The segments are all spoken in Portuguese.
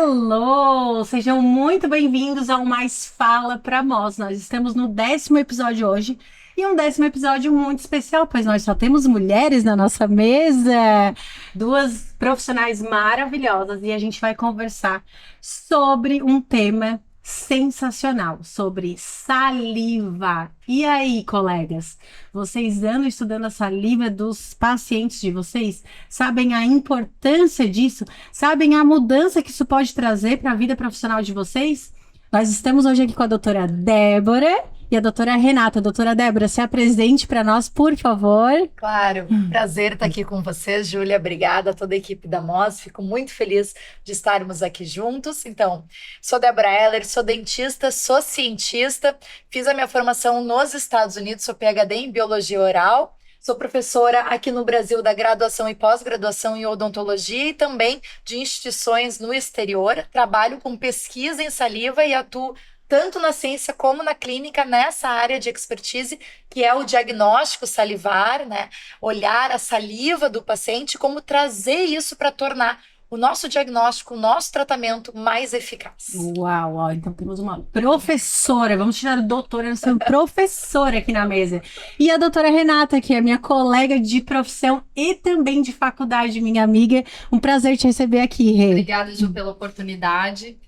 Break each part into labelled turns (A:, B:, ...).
A: Hello! Sejam muito bem-vindos ao Mais Fala para Nós. Nós estamos no 10º episódio hoje e um 10º episódio muito especial, pois nós só temos mulheres na nossa mesa, duas profissionais maravilhosas e a gente vai conversar sobre um tema sensacional, sobre saliva. E aí, colegas, vocês andam estudando a saliva dos pacientes de vocês? Sabem a importância disso? Sabem a mudança que isso pode trazer para a vida profissional de vocês? Nós estamos hoje aqui com a doutora Débora e a doutora Renata. Doutora Débora, se apresente para nós, por favor.
B: Claro, prazer estar aqui com vocês, Júlia. Obrigada a toda a equipe da MOS. Fico muito feliz de estarmos aqui juntos. Então, sou Débora Heller, sou dentista, sou cientista, fiz a minha formação nos Estados Unidos, sou PhD em Biologia Oral. Sou professora aqui no Brasil da graduação e pós-graduação em odontologia e também de instituições no exterior. Trabalho com pesquisa em saliva e atuo tanto na ciência como na clínica nessa área de expertise, que é o diagnóstico salivar, né? Olhar a saliva do paciente, como trazer isso para tornar o nosso diagnóstico, o nosso tratamento mais eficaz.
A: Uau, então temos uma professora, vamos tirar o doutora, nós temos professora aqui na mesa. E a doutora Renata, que é minha colega de profissão e também de faculdade, minha amiga. Um prazer te receber aqui, Rê.
C: Obrigada, Ju, pela oportunidade.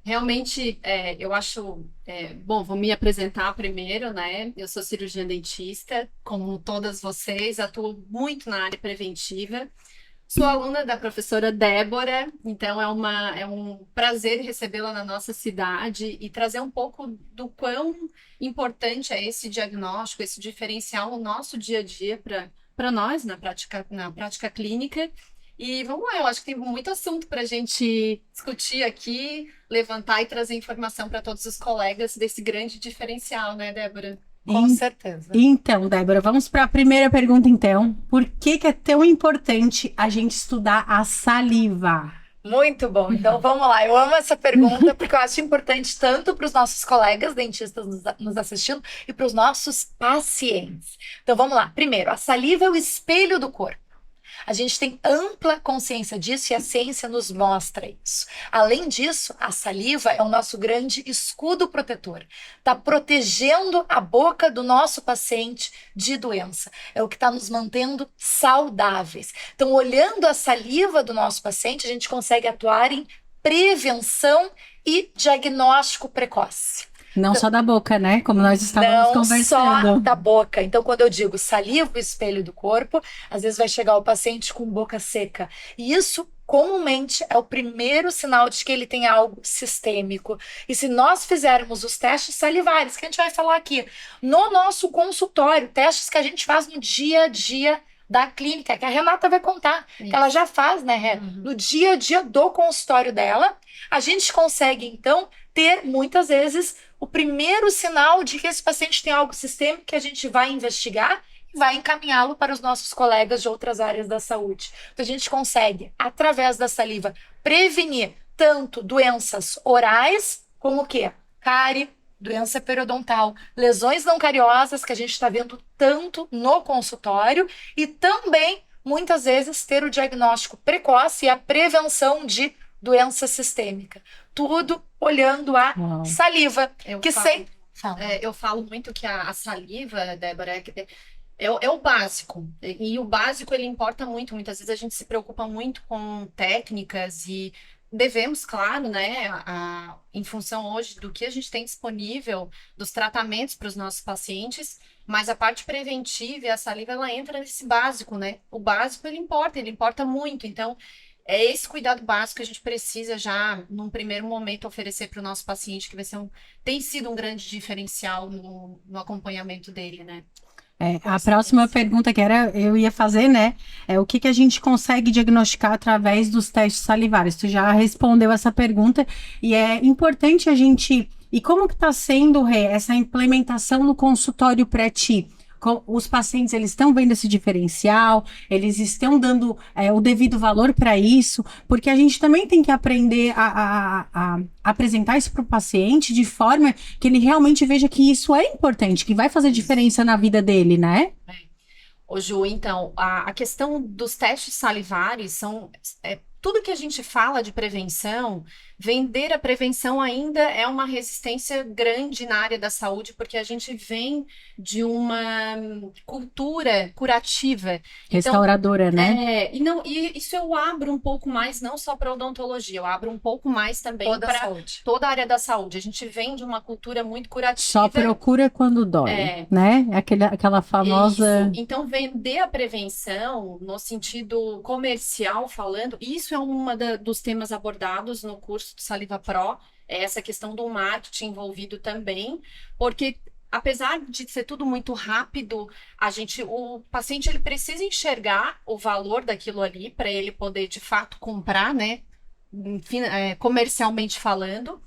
C: Realmente, eu acho... bom, vou me apresentar primeiro, né? Eu sou cirurgiã dentista, como todas vocês, atuo muito na área preventiva. Sou aluna da professora Débora, então é um prazer recebê-la na nossa cidade e trazer um pouco do quão importante é esse diagnóstico, esse diferencial no nosso dia a dia para nós, na prática clínica. E vamos lá, eu acho que tem muito assunto para a gente discutir aqui, levantar e trazer informação para todos os colegas desse grande diferencial, né, Débora?
B: Com certeza.
A: Então, Débora, vamos para a primeira pergunta, então. Por que é tão importante a gente estudar a saliva?
B: Muito bom. Então, vamos lá. Eu amo essa pergunta porque eu acho importante tanto para os nossos colegas dentistas nos assistindo e para os nossos pacientes. Então, vamos lá. Primeiro, a saliva é o espelho do corpo. A gente tem ampla consciência disso e a ciência nos mostra isso. Além disso, a saliva é o nosso grande escudo protetor. Está protegendo a boca do nosso paciente de doença. É o que está nos mantendo saudáveis. Então, olhando a saliva do nosso paciente, a gente consegue atuar em prevenção e diagnóstico precoce.
A: Não só da boca, né? Como nós estávamos conversando.
B: Não só da boca. Então, quando eu digo saliva, o espelho do corpo, às vezes vai chegar o paciente com boca seca. E isso, comumente, é o primeiro sinal de que ele tem algo sistêmico. E se nós fizermos os testes salivares, que a gente vai falar aqui, no nosso consultório, testes que a gente faz no dia a dia da clínica, que a Renata vai contar, que ela já faz, né, Rê? No dia a dia do consultório dela, a gente consegue, então, ter, muitas vezes, o primeiro sinal de que esse paciente tem algo sistêmico que a gente vai investigar e vai encaminhá-lo para os nossos colegas de outras áreas da saúde. Então, a gente consegue, através da saliva, prevenir tanto doenças orais, como o quê? Cárie, doença periodontal, lesões não cariosas, que a gente está vendo tanto no consultório, e também, muitas vezes, ter o diagnóstico precoce e a prevenção de doença sistêmica. Tudo olhando a saliva,
C: Eu falo muito que a saliva, Débora, é o básico. E o básico, ele importa muito. Muitas vezes a gente se preocupa muito com técnicas e devemos, claro, né, em função hoje do que a gente tem disponível, dos tratamentos para os nossos pacientes, mas a parte preventiva e a saliva, ela entra nesse básico, né? O básico, ele importa muito. Então, é esse cuidado básico que a gente precisa já, num primeiro momento, oferecer para o nosso paciente, que tem sido um grande diferencial no acompanhamento dele, né?
A: A próxima pergunta que eu ia fazer, né? É o que a gente consegue diagnosticar através dos testes salivares? Tu já respondeu essa pergunta e é importante a gente... E como que está sendo, Rê, essa implementação no consultório para ti? Os pacientes, eles estão vendo esse diferencial, eles estão dando o devido valor para isso, porque a gente também tem que aprender a apresentar isso para o paciente de forma que ele realmente veja que isso é importante, que vai fazer diferença na vida dele, né?
C: Ô, Ju, então, a questão dos testes salivares tudo que a gente fala de prevenção, vender a prevenção ainda é uma resistência grande na área da saúde, porque a gente vem de uma cultura curativa.
A: Restauradora, né?
C: E isso eu abro um pouco mais, não só para odontologia, eu abro um pouco mais também
B: Toda a
C: para
B: saúde.
C: toda a área da saúde. A gente vem de uma cultura muito curativa.
A: Só procura quando dói, né? Aquela famosa...
C: Isso. Então, vender a prevenção, no sentido comercial falando, isso é um dos temas abordados no curso do Saliva Pro, é essa questão do marketing envolvido também, porque apesar de ser tudo muito rápido, o paciente ele precisa enxergar o valor daquilo ali para ele poder de fato comprar, né? Enfim, comercialmente falando.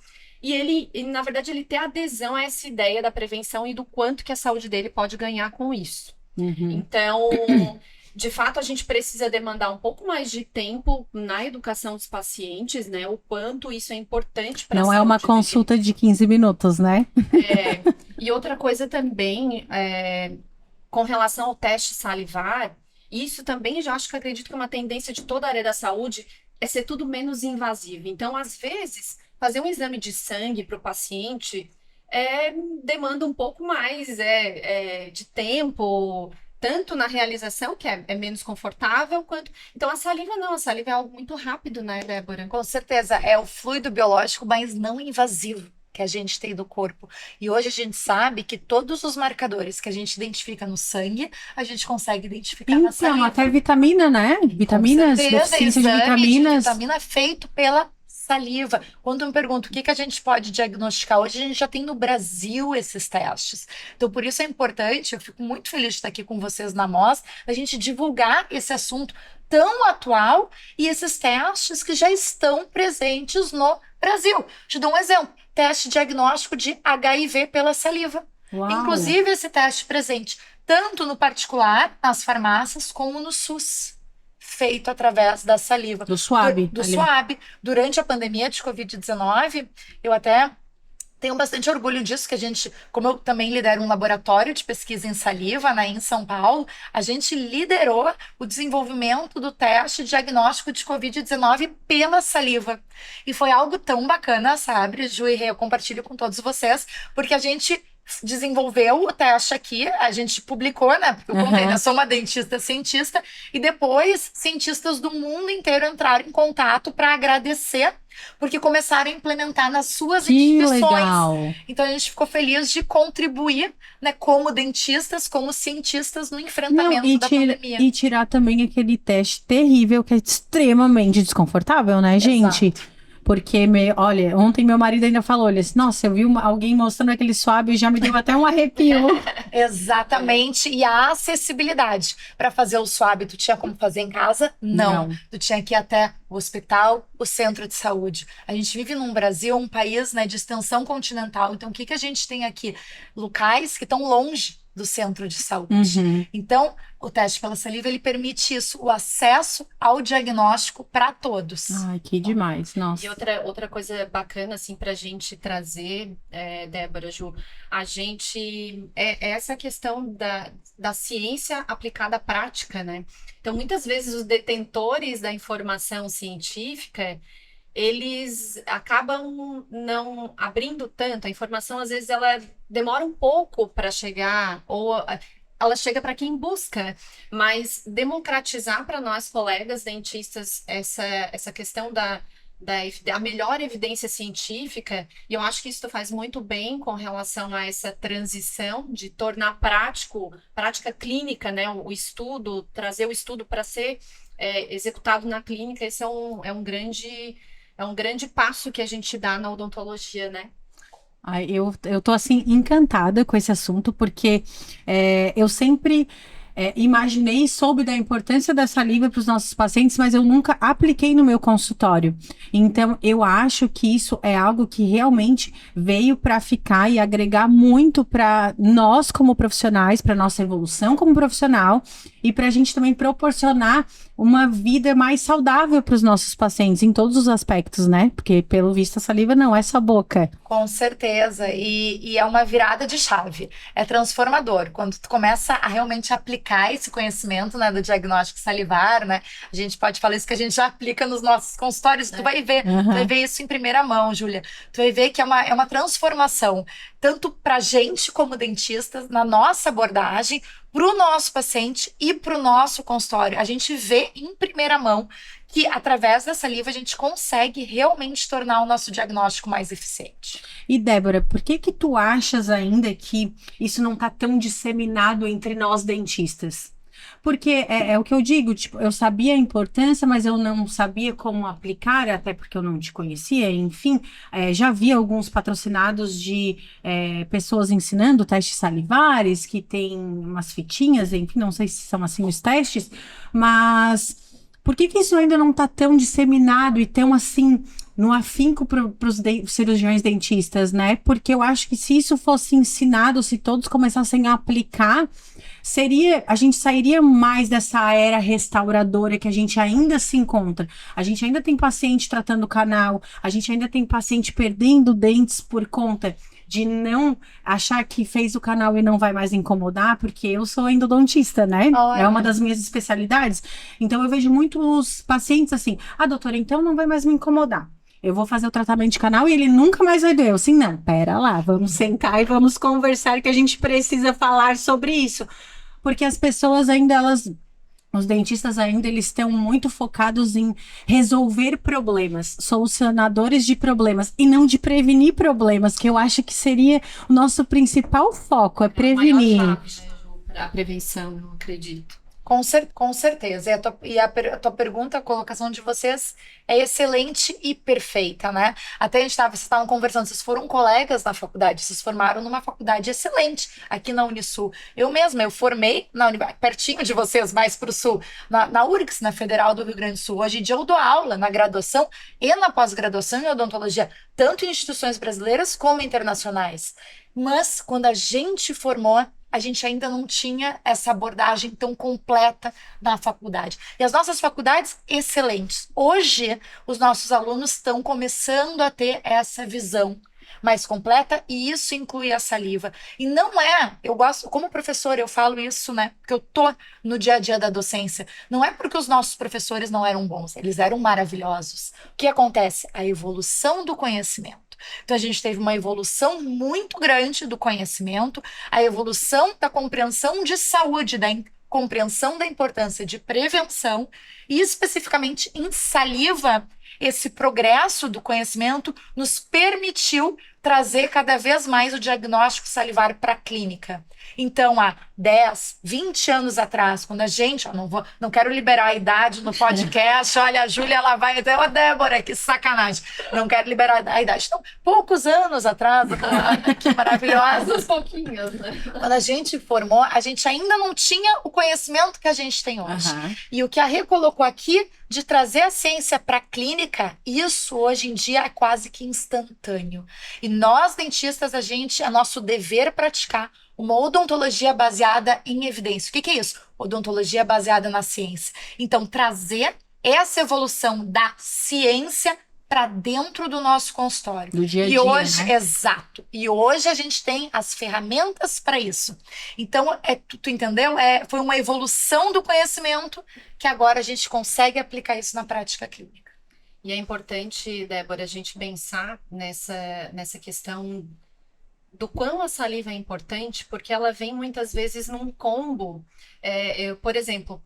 C: Na verdade, ele ter adesão a essa ideia da prevenção e do quanto que a saúde dele pode ganhar com isso. Então, de fato, a gente precisa demandar um pouco mais de tempo na educação dos pacientes, né? O quanto isso é importante para a saúde.
A: Não é uma consulta de 15 minutos, né?
C: E outra coisa também, com relação ao teste salivar, isso também já acredito que é uma tendência de toda a área da saúde, é ser tudo menos invasivo. Então, às vezes, fazer um exame de sangue para o paciente demanda um pouco mais de tempo, tanto na realização, que é menos confortável, quanto... Então, a saliva não, a saliva é algo muito rápido, né, Débora?
B: Com certeza, é o fluido biológico, mas não invasivo que a gente tem do corpo. E hoje a gente sabe que todos os marcadores que a gente identifica no sangue, a gente consegue identificar na saliva.
A: Então, até vitamina, né? Vitaminas, deficiência de vitaminas.
B: Vitamina feito pela saliva. Quando eu me pergunto o que a gente pode diagnosticar hoje, a gente já tem no Brasil esses testes. Então, por isso é importante, eu fico muito feliz de estar aqui com vocês na MOS, a gente divulgar esse assunto tão atual e esses testes que já estão presentes no Brasil. Te dou um exemplo, teste diagnóstico de HIV pela saliva.
A: Uau.
B: Inclusive esse teste presente tanto no particular, nas farmácias, como no SUS. Feito através da saliva.
A: Do suave.
B: Do suave. Durante a pandemia de Covid-19, eu até tenho bastante orgulho disso, que a gente, como eu também lidero um laboratório de pesquisa em saliva, né, em São Paulo, a gente liderou o desenvolvimento do teste diagnóstico de Covid-19 pela saliva. E foi algo tão bacana, sabe, Ju e Rê, eu compartilho com todos vocês, porque a gente desenvolveu o teste aqui, a gente publicou, né? Porque eu contei, eu sou uma dentista cientista, e depois cientistas do mundo inteiro entraram em contato para agradecer, porque começaram a implementar nas suas instituições.
A: Legal.
B: Então a gente ficou feliz de contribuir, né, como dentistas, como cientistas no enfrentamento da pandemia.
A: E tirar também aquele teste terrível que é extremamente desconfortável, né, gente?
B: Exato.
A: Porque, olha, ontem meu marido ainda falou, olha, nossa, eu vi alguém mostrando aquele swab e já me deu até um arrepio.
B: Exatamente, e a acessibilidade. Para fazer o swab, tu tinha como fazer em casa? Não. Tu tinha que ir até o hospital, o centro de saúde. A gente vive num Brasil, um país, né, de extensão continental, então o que a gente tem aqui? Locais que estão longe do centro de saúde. Então, o teste pela saliva, ele permite isso, o acesso ao diagnóstico para todos.
A: Ai, que demais, nossa.
C: E outra coisa bacana, assim, pra gente trazer, Débora, Ju, a gente, essa questão da ciência aplicada à prática, né? Então, muitas vezes, os detentores da informação científica, eles acabam não abrindo tanto. A informação, às vezes, ela demora um pouco para chegar, ou ela chega para quem busca, mas democratizar para nós, colegas dentistas, essa questão da melhor evidência científica, e eu acho que isso faz muito bem com relação a essa transição de tornar prática clínica, né, o estudo, trazer o estudo para ser executado na clínica. Esse é um grande passo que a gente dá na odontologia, né?
A: Ai, eu tô assim encantada com esse assunto, porque eu sempre imaginei e soube da importância da saliva para os nossos pacientes, mas eu nunca apliquei no meu consultório. Então, eu acho que isso é algo que realmente veio para ficar e agregar muito para nós como profissionais, para nossa evolução como profissional e para a gente também proporcionar uma vida mais saudável para os nossos pacientes em todos os aspectos, né? Porque, pelo visto, a saliva não é só boca.
B: Com certeza, e é uma virada de chave, é transformador, quando tu começa a realmente aplicar aplicar esse conhecimento, né, do diagnóstico salivar, né? A gente pode falar isso que a gente já aplica nos nossos consultórios. Tu vai ver, tu vai ver isso em primeira mão, Júlia. Tu vai ver que é uma transformação, tanto para a gente como dentistas, na nossa abordagem, para o nosso paciente e para o nosso consultório. A gente vê em primeira mão que através da saliva a gente consegue realmente tornar o nosso diagnóstico mais eficiente.
A: E Débora, por que tu achas ainda que isso não está tão disseminado entre nós dentistas? Porque é o que eu digo, tipo, eu sabia a importância, mas eu não sabia como aplicar, até porque eu não te conhecia, enfim, já vi alguns patrocinados de pessoas ensinando testes salivares, que tem umas fitinhas, enfim, não sei se são assim os testes, mas por que isso ainda não está tão disseminado e tão assim no afinco para os cirurgiões dentistas, né? Porque eu acho que se isso fosse ensinado, se todos começassem a aplicar, a gente sairia mais dessa era restauradora que a gente ainda se encontra. A gente ainda tem paciente tratando o canal, a gente ainda tem paciente perdendo dentes por conta de não achar que fez o canal e não vai mais incomodar, porque eu sou endodontista, né? É uma das minhas especialidades. Então eu vejo muitos pacientes assim, doutora, então não vai mais me incomodar. Eu vou fazer o tratamento de canal e ele nunca mais vai doer. Eu assim, não, pera lá, vamos sentar e vamos conversar que a gente precisa falar sobre isso. Porque as pessoas ainda, os dentistas ainda, eles estão muito focados em resolver problemas, solucionadores de problemas, e não de prevenir problemas, que eu acho que seria o nosso principal foco, é prevenir.
C: A maior chave, né, Ju, para a prevenção, eu acredito.
B: Com certeza. E a tua pergunta, a colocação de vocês é excelente e perfeita, né? Até vocês estavam conversando, vocês foram colegas na faculdade, vocês formaram numa faculdade excelente aqui na Unisul. Eu mesma, eu formei pertinho de vocês, mais para o sul, na URGS, na Federal do Rio Grande do Sul. Hoje em dia eu dou aula na graduação e na pós-graduação em odontologia, tanto em instituições brasileiras como internacionais. Mas quando a gente formou, a gente ainda não tinha essa abordagem tão completa na faculdade. E as nossas faculdades, excelentes. Hoje, os nossos alunos estão começando a ter essa visão mais completa, e isso inclui a saliva. E não eu gosto, como professor, eu falo isso, né? Porque eu tô no dia a dia da docência. Não é porque os nossos professores não eram bons, eles eram maravilhosos. O que acontece? A evolução do conhecimento. Então, a gente teve uma evolução muito grande do conhecimento, a evolução da compreensão de saúde, da compreensão da importância de prevenção, e especificamente em saliva, esse progresso do conhecimento nos permitiu trazer cada vez mais o diagnóstico salivar para a clínica. Então, há 10, 20 anos atrás, quando a gente, não quero liberar a idade no podcast, olha, a Júlia, ela vai até, Débora, que sacanagem, não quero liberar a idade. Então, poucos anos atrás, que maravilhosa.
C: Uns pouquinhos, né?
B: Quando a gente formou, a gente ainda não tinha o conhecimento que a gente tem hoje. E o que a Rê colocou aqui, de trazer a ciência para a clínica, isso hoje em dia é quase que instantâneo. E nós, dentistas, é nosso dever praticar uma odontologia baseada em evidência. O que é isso? Odontologia baseada na ciência. Então, trazer essa evolução da ciência para dentro do nosso consultório.
A: Do dia a dia,
B: e hoje,
A: né?
B: Exato. E hoje a gente tem as ferramentas para isso. Então, tu entendeu? Foi uma evolução do conhecimento que agora a gente consegue aplicar isso na prática clínica.
C: E é importante, Débora, a gente pensar nessa questão do quão a saliva é importante, porque ela vem muitas vezes num combo. Por exemplo,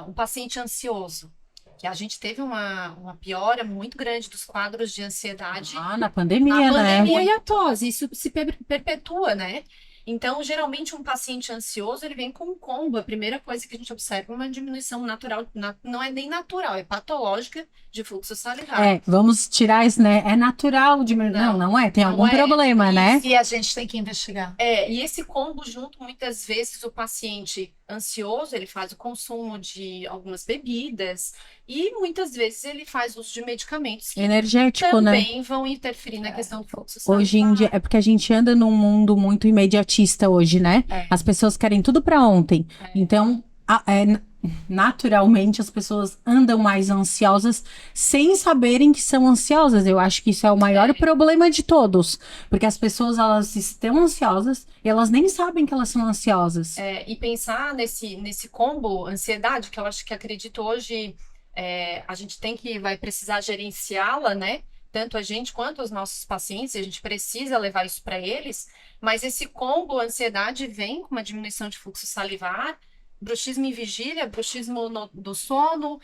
C: um paciente ansioso, que a gente teve uma piora muito grande dos quadros de ansiedade.
A: Na pandemia, né?
C: E a tosse, isso se perpetua, né? Então, geralmente, um paciente ansioso, ele vem com um combo. A primeira coisa que a gente observa é uma diminuição natural, não é nem natural, é patológica de fluxo salivar.
A: Vamos tirar isso, né? É natural diminuir. Não é? Tem algum problema, né?
B: E a gente tem que investigar.
C: E esse combo junto, muitas vezes, o paciente ansioso, ele faz o consumo de algumas bebidas e muitas vezes ele faz uso de medicamentos que
A: energético,
C: também vão interferir na questão do fluxo salivar.
A: Hoje em dia, é porque a gente anda num mundo muito imediatista hoje, né? As pessoas querem tudo para ontem. Então, naturalmente as pessoas andam mais ansiosas sem saberem que são ansiosas. Eu acho que isso é o maior problema de todos, porque as pessoas elas estão ansiosas e elas nem sabem que elas são ansiosas.
C: E pensar nesse combo ansiedade, que eu acho que acredito hoje, a gente vai precisar gerenciá-la, né? Tanto a gente quanto os nossos pacientes, a gente precisa levar isso para eles, mas esse combo ansiedade vem com uma diminuição de fluxo salivar, bruxismo em vigília, bruxismo do sono,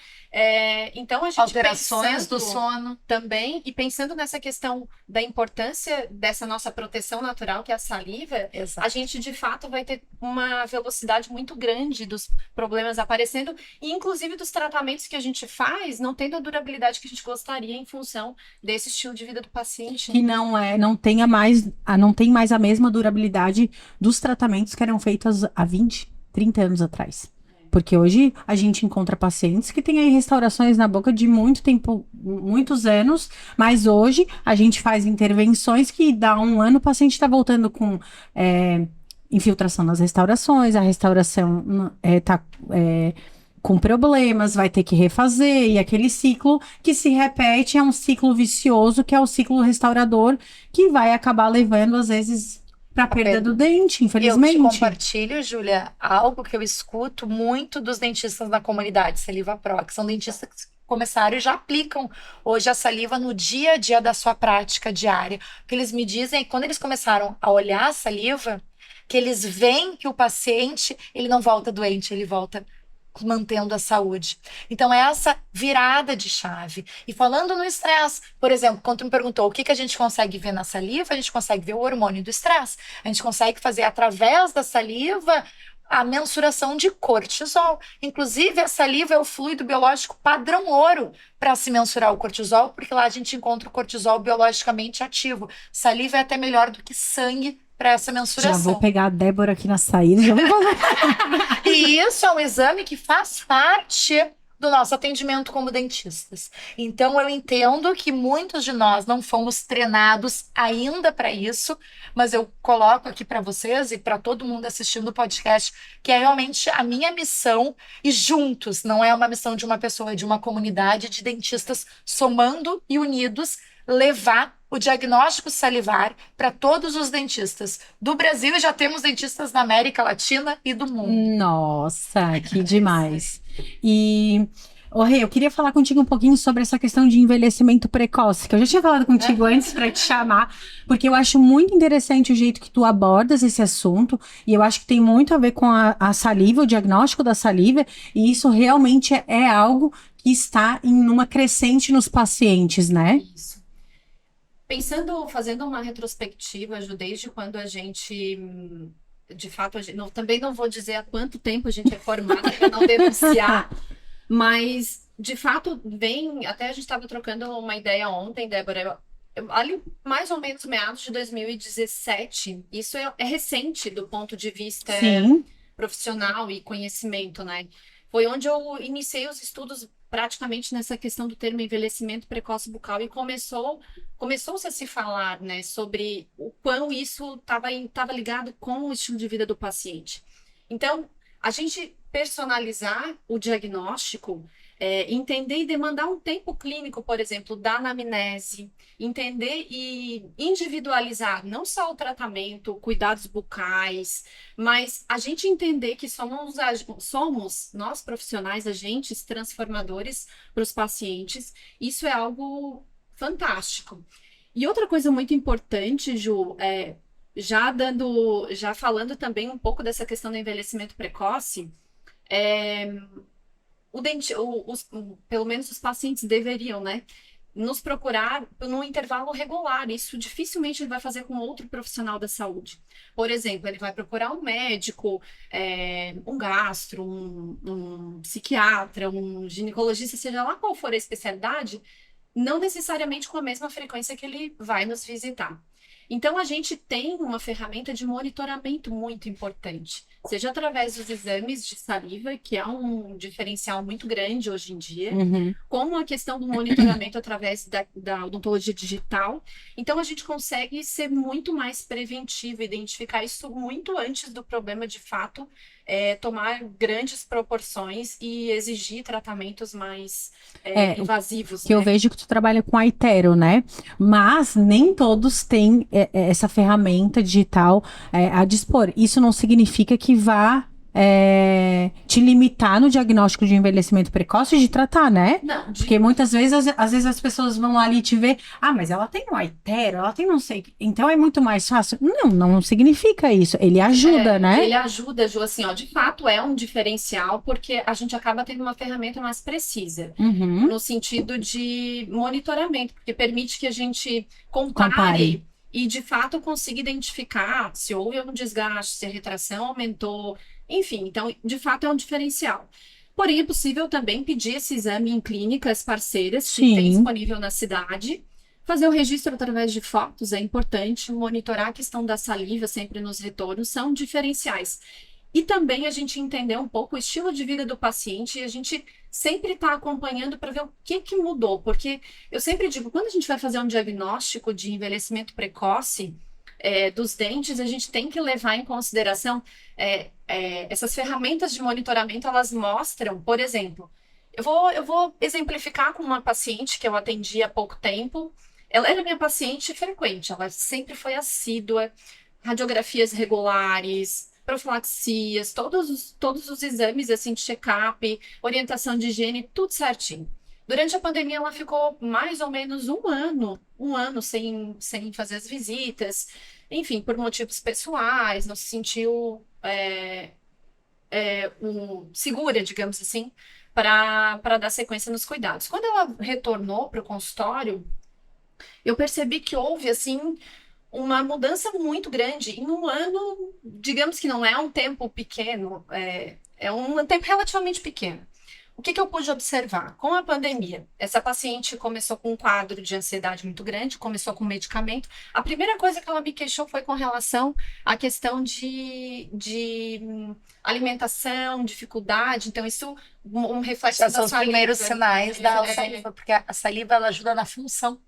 C: então a gente
B: Alterações do sono.
C: também, e pensando nessa questão da importância dessa nossa proteção natural, que é a saliva,
B: Exato.
C: a gente de fato vai ter uma velocidade muito grande dos problemas aparecendo, e inclusive dos tratamentos que a gente faz, não tendo a durabilidade que a gente gostaria em função desse estilo de vida do paciente.
A: Que não tem mais a mesma durabilidade dos tratamentos que eram feitos há 20, 30 anos atrás. Porque hoje a gente encontra pacientes que têm aí restaurações na boca de muito tempo, muitos anos, mas hoje a gente faz intervenções que dá um ano o paciente está voltando com infiltração nas restaurações, a restauração está com problemas, vai ter que refazer, e aquele ciclo que se repete é um ciclo vicioso, que é o ciclo restaurador, que vai acabar levando, às vezes, para a perda do dente, infelizmente.
B: Eu te compartilho, Júlia, algo que eu escuto muito dos dentistas da comunidade, Saliva Pro, que são dentistas que começaram e já aplicam hoje a saliva no dia a dia da sua prática diária. O que eles me dizem é que quando eles começaram a olhar a saliva, que eles veem que o paciente, ele não volta doente, ele volta mantendo a saúde. Então, é essa virada de chave. E falando no estresse, por exemplo, quando tu me perguntou o que a gente consegue ver na saliva, a gente consegue ver o hormônio do estresse. A gente consegue fazer, através da saliva, a mensuração de cortisol. Inclusive, a saliva é o fluido biológico padrão ouro para se mensurar o cortisol, porque lá a gente encontra o cortisol biologicamente ativo. Saliva é até melhor do que sangue para essa mensuração.
A: Já vou pegar a Débora aqui na saída. Já vou
B: E isso é um exame que faz parte do nosso atendimento como dentistas. Então, eu entendo que muitos de nós não fomos treinados ainda para isso, mas eu coloco aqui para vocês e para todo mundo assistindo o podcast, que é realmente a minha missão, e juntos, não é uma missão de uma pessoa, é de uma comunidade de dentistas somando e unidos, levar o diagnóstico salivar para todos os dentistas do Brasil, e já temos dentistas da América Latina e do mundo.
A: Nossa, que demais. E, Rê, eu queria falar contigo um pouquinho sobre essa questão de envelhecimento precoce, que eu já tinha falado contigo antes para te chamar, porque eu acho muito interessante o jeito que tu abordas esse assunto, e eu acho que tem muito a ver com a saliva, o diagnóstico da saliva, e isso realmente é algo que está em uma crescente nos pacientes, né?
C: Isso. Fazendo uma retrospectiva, Ju, desde quando a gente, de fato, também não vou dizer há quanto tempo a gente é formada para não denunciar, mas, de fato, até a gente estava trocando uma ideia ontem, Débora, ali mais ou menos meados de 2017, isso é recente do ponto de vista profissional e conhecimento, né? Foi onde eu iniciei os estudos praticamente nessa questão do termo envelhecimento precoce bucal, e começou-se a se falar, né, sobre o quão isso estava ligado com o estilo de vida do paciente. Então, a gente personalizar o diagnóstico, entender e demandar um tempo clínico, por exemplo, da anamnese, entender e individualizar não só o tratamento, cuidados bucais, mas a gente entender que somos nós profissionais, agentes transformadores para os pacientes. Isso é algo fantástico. E outra coisa muito importante, Ju, já falando também um pouco dessa questão do envelhecimento precoce, pelo menos os pacientes deveriam, né, nos procurar num intervalo regular. Isso dificilmente ele vai fazer com outro profissional da saúde. Por exemplo, ele vai procurar um médico, um gastro, um psiquiatra, um ginecologista, seja lá qual for a especialidade, não necessariamente com a mesma frequência que ele vai nos visitar. Então, a gente tem uma ferramenta de monitoramento muito importante, seja através dos exames de saliva, que é um diferencial muito grande hoje em dia, como a questão do monitoramento através da odontologia digital. Então, a gente consegue ser muito mais preventivo, identificar isso muito antes do problema de fato tomar grandes proporções e exigir tratamentos mais invasivos.
A: Que eu vejo que tu trabalha com a iTero, né? Mas nem todos têm essa ferramenta digital a dispor. Isso não significa que vá te limitar no diagnóstico de envelhecimento precoce de tratar, né?
C: Não,
A: Porque muitas vezes, às vezes as pessoas vão ali te ver, mas ela tem um iTero, ela tem não sei, então é muito mais fácil. Não significa isso. Ele ajuda, né?
C: Ele ajuda, Ju, assim, ó, de fato é um diferencial, porque a gente acaba tendo uma ferramenta mais precisa, no sentido de monitoramento, porque permite que a gente compare. E, de fato, consiga identificar se houve um desgaste, se a retração aumentou, enfim. Então, de fato, é um diferencial. Porém, é possível também pedir esse exame em clínicas parceiras que tem disponível na cidade. Fazer o registro através de fotos é importante. Monitorar a questão da saliva sempre nos retornos são diferenciais. E também a gente entender um pouco o estilo de vida do paciente e a gente sempre está acompanhando para ver o que mudou. Porque eu sempre digo, quando a gente vai fazer um diagnóstico de envelhecimento precoce dos dentes, a gente tem que levar em consideração essas ferramentas de monitoramento, elas mostram, por exemplo, eu vou exemplificar com uma paciente que eu atendi há pouco tempo. Ela era minha paciente frequente, ela sempre foi assídua, radiografias regulares, profilaxias, todos os exames assim, de check-up, orientação de higiene, tudo certinho. Durante a pandemia, ela ficou mais ou menos um ano sem fazer as visitas, enfim, por motivos pessoais, não se sentiu segura, digamos assim, para dar sequência nos cuidados. Quando ela retornou para o consultório, eu percebi que houve, assim, uma mudança muito grande. Em um ano, digamos que não é um tempo pequeno, é um tempo relativamente pequeno. O que eu pude observar? Com a pandemia, essa paciente começou com um quadro de ansiedade muito grande, começou com medicamento. A primeira coisa que ela me queixou foi com relação à questão de alimentação, dificuldade. Então, isso um reflexo
B: Já
C: da
B: são os
C: saliva.
B: primeiros sinais da saliva, porque a saliva ela ajuda na função.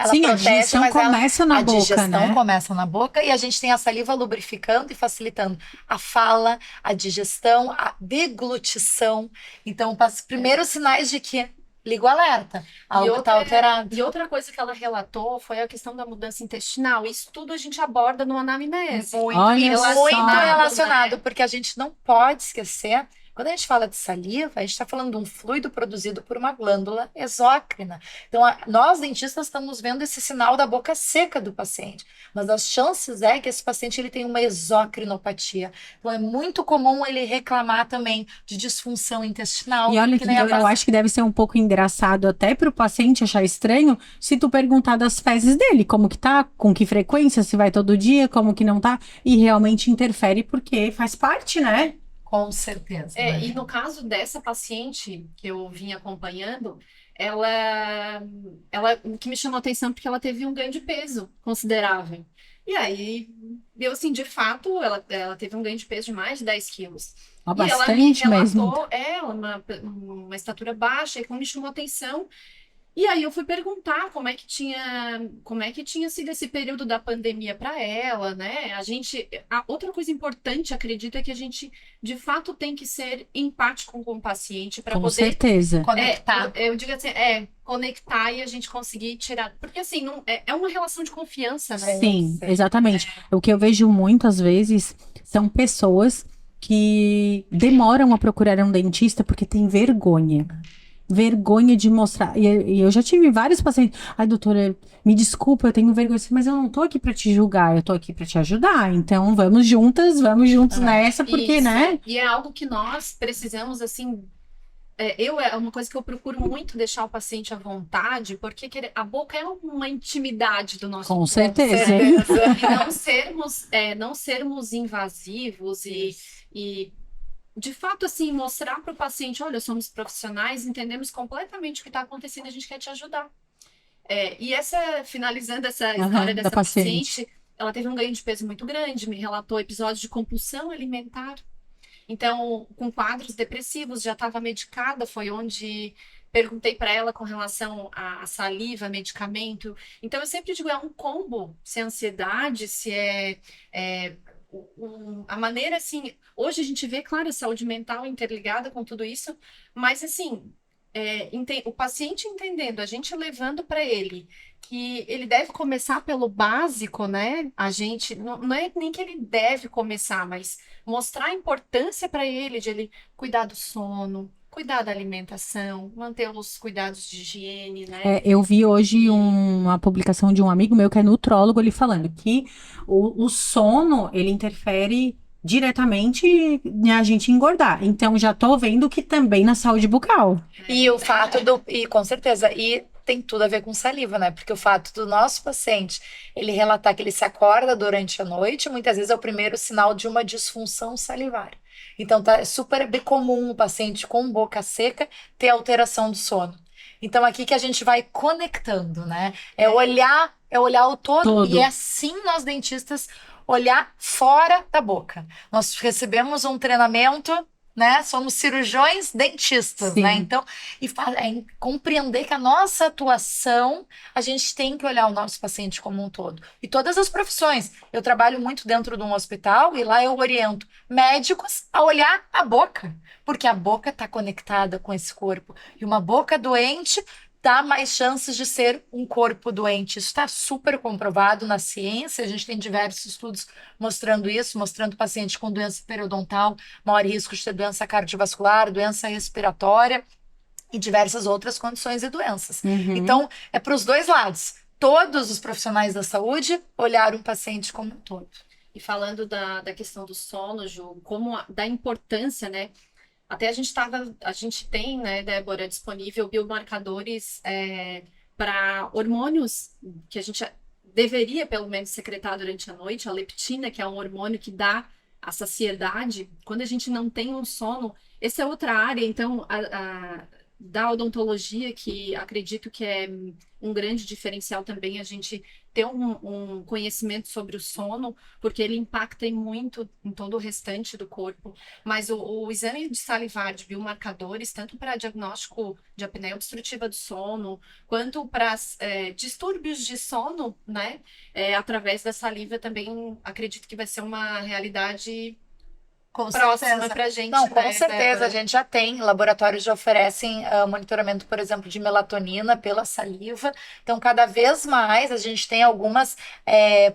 B: Ela
A: Sim,
B: protege,
A: a digestão
B: mas
A: começa na boca,
B: a digestão
A: né?
B: começa na boca e a gente tem a saliva lubrificando e facilitando a fala, a digestão, a deglutição. Então, os primeiros sinais de que liga o alerta, algo está alterado.
C: E outra coisa que ela relatou foi a questão da mudança intestinal. Isso tudo a gente aborda no anamnese.
B: Muito
A: relacionado,
B: relacionado,
C: né?
B: porque a gente não pode esquecer. Quando a gente fala de saliva, a gente está falando de um fluido produzido por uma glândula exócrina. Então, nós dentistas estamos vendo esse sinal da boca seca do paciente, mas as chances é que esse paciente ele tem uma exocrinopatia. Então, é muito comum ele reclamar também de disfunção intestinal.
A: E olha que eu acho que deve ser um pouco engraçado até para o paciente achar estranho se tu perguntar das fezes dele, como que tá, com que frequência, se vai todo dia, como que não tá, e realmente interfere porque faz parte, né?
B: Com certeza. Né?
C: E no caso dessa paciente que eu vim acompanhando, ela o que me chamou a atenção porque ela teve um ganho de peso considerável. E aí, eu assim, de fato, ela teve um ganho de peso de mais de 10 quilos.
A: Bastante
C: e ela me
A: mesmo.
C: relatou, uma estatura baixa, e como me chamou a atenção. E aí eu fui perguntar como é que tinha sido esse período da pandemia para ela, né? Outra coisa importante, acredito, é que a gente de fato tem que ser empático com o paciente para
A: Com
C: poder
A: certeza.
B: Conectar.
C: eu digo assim, conectar e a gente conseguir tirar, porque assim, não, é uma relação de confiança, né?
A: Sim, exatamente. O que eu vejo muitas vezes são pessoas que demoram a procurar um dentista porque tem vergonha. Vergonha de mostrar. E eu já tive vários pacientes. Ai, doutora, me desculpa, eu tenho vergonha, mas eu não tô aqui pra te julgar, eu tô aqui pra te ajudar. Então, vamos juntos nessa, porque,
C: Isso.
A: né?
C: E é algo que nós precisamos, assim. É uma coisa que eu procuro muito deixar o paciente à vontade, porque a boca é uma intimidade do nosso
A: Com
C: corpo.
A: certeza.
C: E não sermos invasivos e de fato, assim, mostrar para o paciente, olha, somos profissionais, entendemos completamente o que está acontecendo, a gente quer te ajudar. E finalizando essa
A: Aham,
C: história
A: da
C: dessa
A: paciente.
C: paciente, ela teve um ganho de peso muito grande, me relatou episódios de compulsão alimentar. Então, com quadros depressivos, já estava medicada, foi onde perguntei para ela com relação à saliva, medicamento. Então, eu sempre digo, é um combo, se é ansiedade, se a maneira, assim, hoje a gente vê, claro, a saúde mental interligada com tudo isso, mas, assim, o paciente entendendo, a gente levando para ele que ele deve começar pelo básico, né? A gente, não é nem que ele deve começar, mas mostrar a importância para ele de ele cuidar do sono, cuidar da alimentação, manter os cuidados de higiene, né?
A: Eu vi hoje uma publicação de um amigo meu que é nutrólogo, ele falando que o sono, ele interfere diretamente em a gente engordar. Então, já tô vendo que também na saúde bucal.
B: E o fato e com certeza, e tem tudo a ver com saliva, né? Porque o fato do nosso paciente, ele relatar que ele se acorda durante a noite, muitas vezes é o primeiro sinal de uma disfunção salivar. Então, tá super bem comum o paciente com boca seca ter alteração do sono. Então, aqui que a gente vai conectando, né? É olhar o todo, e
A: Todo.
B: é assim nós dentistas olhar fora da boca. Nós recebemos um treinamento, né? Somos cirurgiões dentistas,
A: Sim.
B: né? Então, compreender que a nossa atuação, a gente tem que olhar o nosso paciente como um todo. E todas as profissões. Eu trabalho muito dentro de um hospital e lá eu oriento médicos a olhar a boca, porque a boca está conectada com esse corpo. E uma boca doente dá mais chances de ser um corpo doente. Isso está super comprovado na ciência. A gente tem diversos estudos mostrando isso, mostrando paciente com doença periodontal, maior risco de ter doença cardiovascular, doença respiratória e diversas outras condições e doenças.
A: Uhum.
B: Então, é para os dois lados. Todos os profissionais da saúde olhar um paciente como um todo.
C: E falando da questão do sono, Ju, da importância, né? Até a gente tem, né, Débora, disponível biomarcadores para hormônios que a gente deveria, pelo menos, secretar durante a noite. A leptina, que é um hormônio que dá a saciedade. Quando a gente não tem um sono, essa é outra área, então, da odontologia, que acredito que é um grande diferencial também a gente ter um conhecimento sobre o sono, porque ele impacta muito em todo o restante do corpo. Mas o exame de salivar de biomarcadores, tanto para diagnóstico de apneia obstrutiva do sono, quanto para distúrbios de sono, né? Através da saliva também acredito que vai ser uma realidade próxima para a gente.
B: Não, com
C: né,
B: certeza,
C: Débora?
B: a gente já tem. Laboratórios já oferecem monitoramento, por exemplo, de melatonina pela saliva. Então, cada vez mais a gente tem algumas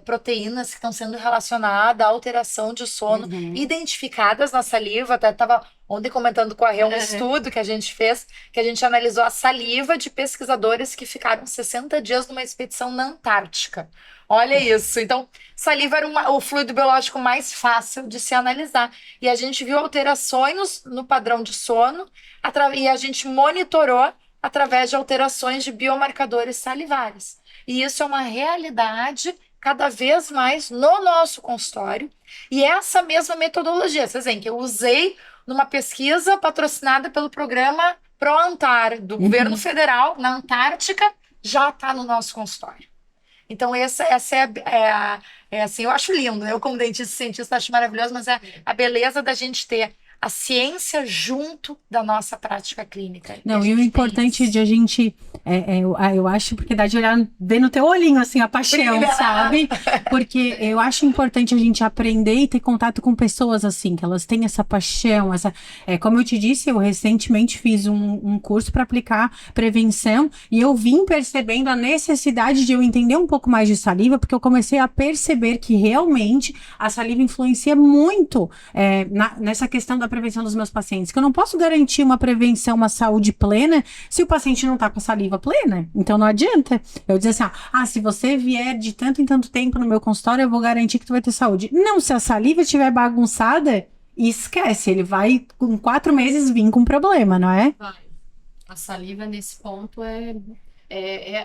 B: proteínas que estão sendo relacionadas à alteração de sono,
A: Uhum.
B: identificadas na saliva. Até estava ontem comentando com a Rê um estudo que a gente fez, que a gente analisou a saliva de pesquisadores que ficaram 60 dias numa expedição na Antártica. Olha isso. Então, saliva era o fluido biológico mais fácil de se analisar. E a gente viu alterações no padrão de sono e a gente monitorou através de alterações de biomarcadores salivares. E isso é uma realidade cada vez mais no nosso consultório. E essa mesma metodologia, vocês veem que eu usei numa pesquisa patrocinada pelo programa ProAntar, do governo federal, na Antártica, já está no nosso consultório. Então, essa assim, eu acho lindo. Eu, como dentista e cientista, acho maravilhoso, mas é a beleza da gente ter a ciência junto da nossa prática clínica.
A: Não, e o importante de a gente, eu acho, porque dá de olhar, ver no teu olhinho, assim, a paixão,
B: Brilha.
A: sabe? Porque eu acho importante a gente aprender e ter contato com pessoas assim, que elas têm essa paixão, como eu te disse, eu recentemente fiz um curso para aplicar prevenção e eu vim percebendo a necessidade de eu entender um pouco mais de saliva, porque eu comecei a perceber que realmente a saliva influencia muito nessa questão da prevenção dos meus pacientes, que eu não posso garantir uma prevenção, uma saúde plena, se o paciente não tá com a saliva plena. Então não adianta eu dizer assim, se você vier de tanto em tanto tempo no meu consultório, eu vou garantir que tu vai ter saúde. Não, se a saliva estiver bagunçada, esquece, ele vai com 4 meses vir com problema, não é?
C: Vai. A saliva nesse ponto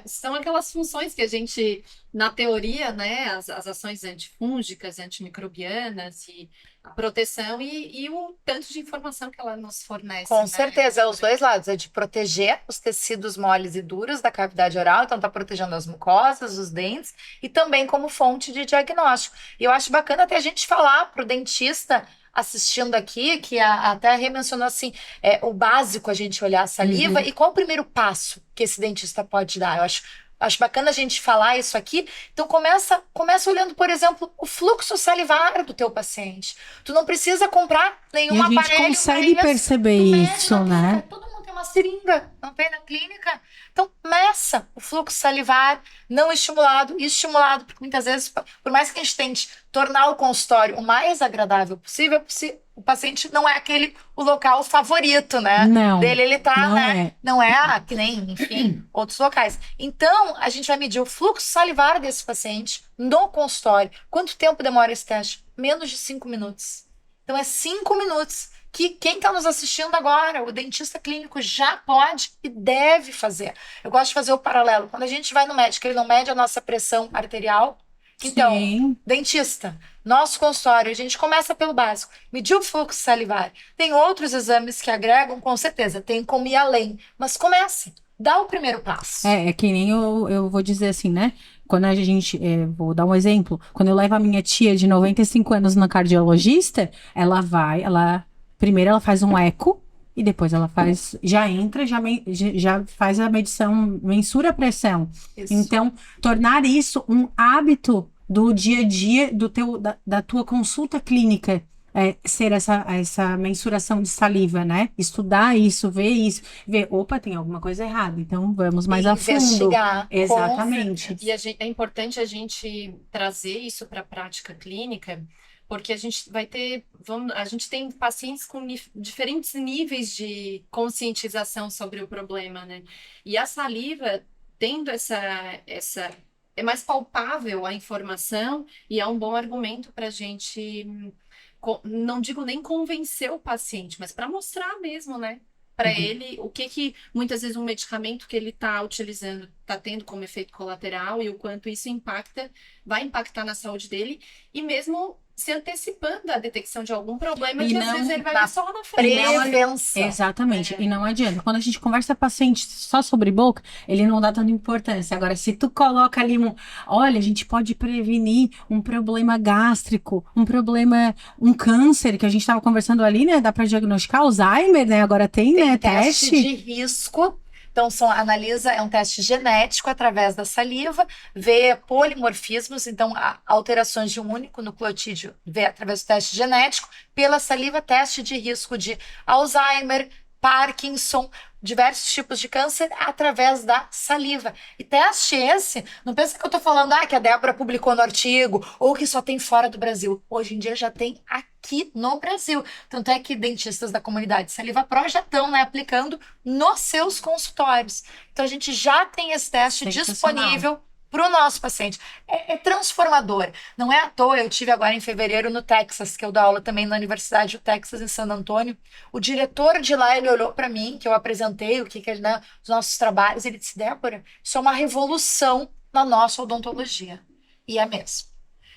C: são aquelas funções que a gente, na teoria, né, as ações antifúngicas, antimicrobianas e a proteção e o tanto de informação que ela nos fornece,
B: Com
C: né?
B: certeza, é os dois lados. É de proteger os tecidos moles e duros da cavidade oral, então tá protegendo as mucosas, os dentes, e também como fonte de diagnóstico. E eu acho bacana até a gente falar pro dentista assistindo aqui, que até a Rê mencionou assim, o básico a gente olhar a saliva, e qual o primeiro passo que esse dentista pode dar? Eu acho bacana a gente falar isso aqui. Então começa olhando, por exemplo, o fluxo salivar do teu paciente. Tu não precisa comprar
A: E
B: nenhum
A: a gente
B: aparelho
A: consegue
B: pra isso.
A: perceber
B: Tu mede
A: isso,
B: na
A: né?
B: clínica, todo mundo tem uma seringa, não tem na clínica. Então meça o fluxo salivar não estimulado e estimulado, porque muitas vezes, por mais que a gente tente tornar o consultório o mais agradável possível, o paciente não é o local favorito, né?
A: Não,
B: Dele ele tá,
A: não
B: né?
A: é.
B: Não é que nem, enfim, outros locais. Então, a gente vai medir o fluxo salivar desse paciente no consultório. Quanto tempo demora esse teste? Menos de 5 minutos. Então, é 5 minutos que quem está nos assistindo agora, o dentista clínico, já pode e deve fazer. Eu gosto de fazer o paralelo. Quando a gente vai no médico, ele não mede a nossa pressão arterial. Então,
A: Sim.
B: dentista, nosso consultório, a gente começa pelo básico. Medir o fluxo salivar. Tem outros exames que agregam, com certeza. Tem como ir além. Mas comece. Dá o primeiro passo.
A: É que nem eu vou dizer assim, né? Quando a gente, vou dar um exemplo, quando eu levo a minha tia de 95 anos na cardiologista, primeiro ela faz um eco e depois ela já faz a medição, mensura a pressão.
B: Isso.
A: Então, tornar isso um hábito do dia a dia da tua consulta clínica. Ser essa mensuração de saliva, né? Estudar isso, ver, opa, tem alguma coisa errada, então vamos mais a fundo.
B: Investigar.
A: Exatamente.
C: E é importante a gente trazer isso para a prática clínica, porque a gente vai ter, a gente tem pacientes com diferentes níveis de conscientização sobre o problema, né? E a saliva, tendo é mais palpável a informação e é um bom argumento para a gente, não digo nem convencer o paciente, mas para mostrar mesmo, né? Para ele, o que muitas vezes um medicamento que ele está utilizando está tendo como efeito colateral e o quanto isso vai impactar na saúde dele e mesmo se antecipando a detecção de algum problema que às vezes ele vai ver só lá na frente.
B: Prevenção.
A: Exatamente. E não adianta. Quando a gente conversa com o paciente só sobre boca, ele não dá tanta importância. Agora, se tu coloca ali olha, a gente pode prevenir um problema gástrico, um câncer, que a gente estava conversando ali, né? Dá para diagnosticar Alzheimer, né? Agora tem, né?
B: Teste de risco. Então, é um teste genético através da saliva, vê polimorfismos, então alterações de um único nucleotídeo, vê através do teste genético, pela saliva, teste de risco de Alzheimer, Parkinson, diversos tipos de câncer através da saliva. E teste esse, não pensa que eu tô falando que a Débora publicou no artigo ou que só tem fora do Brasil. Hoje em dia já tem aqui no Brasil. Tanto é que dentistas da comunidade Saliva Pro já estão, né, aplicando nos seus consultórios. Então a gente já tem esse teste disponível para o nosso paciente. É transformador. Não é à toa, eu tive agora em fevereiro no Texas, que eu dou aula também na Universidade do Texas, em San Antônio. O diretor de lá, ele olhou para mim, que eu apresentei os nossos trabalhos, ele disse, Débora, isso é uma revolução na nossa odontologia. E é mesmo.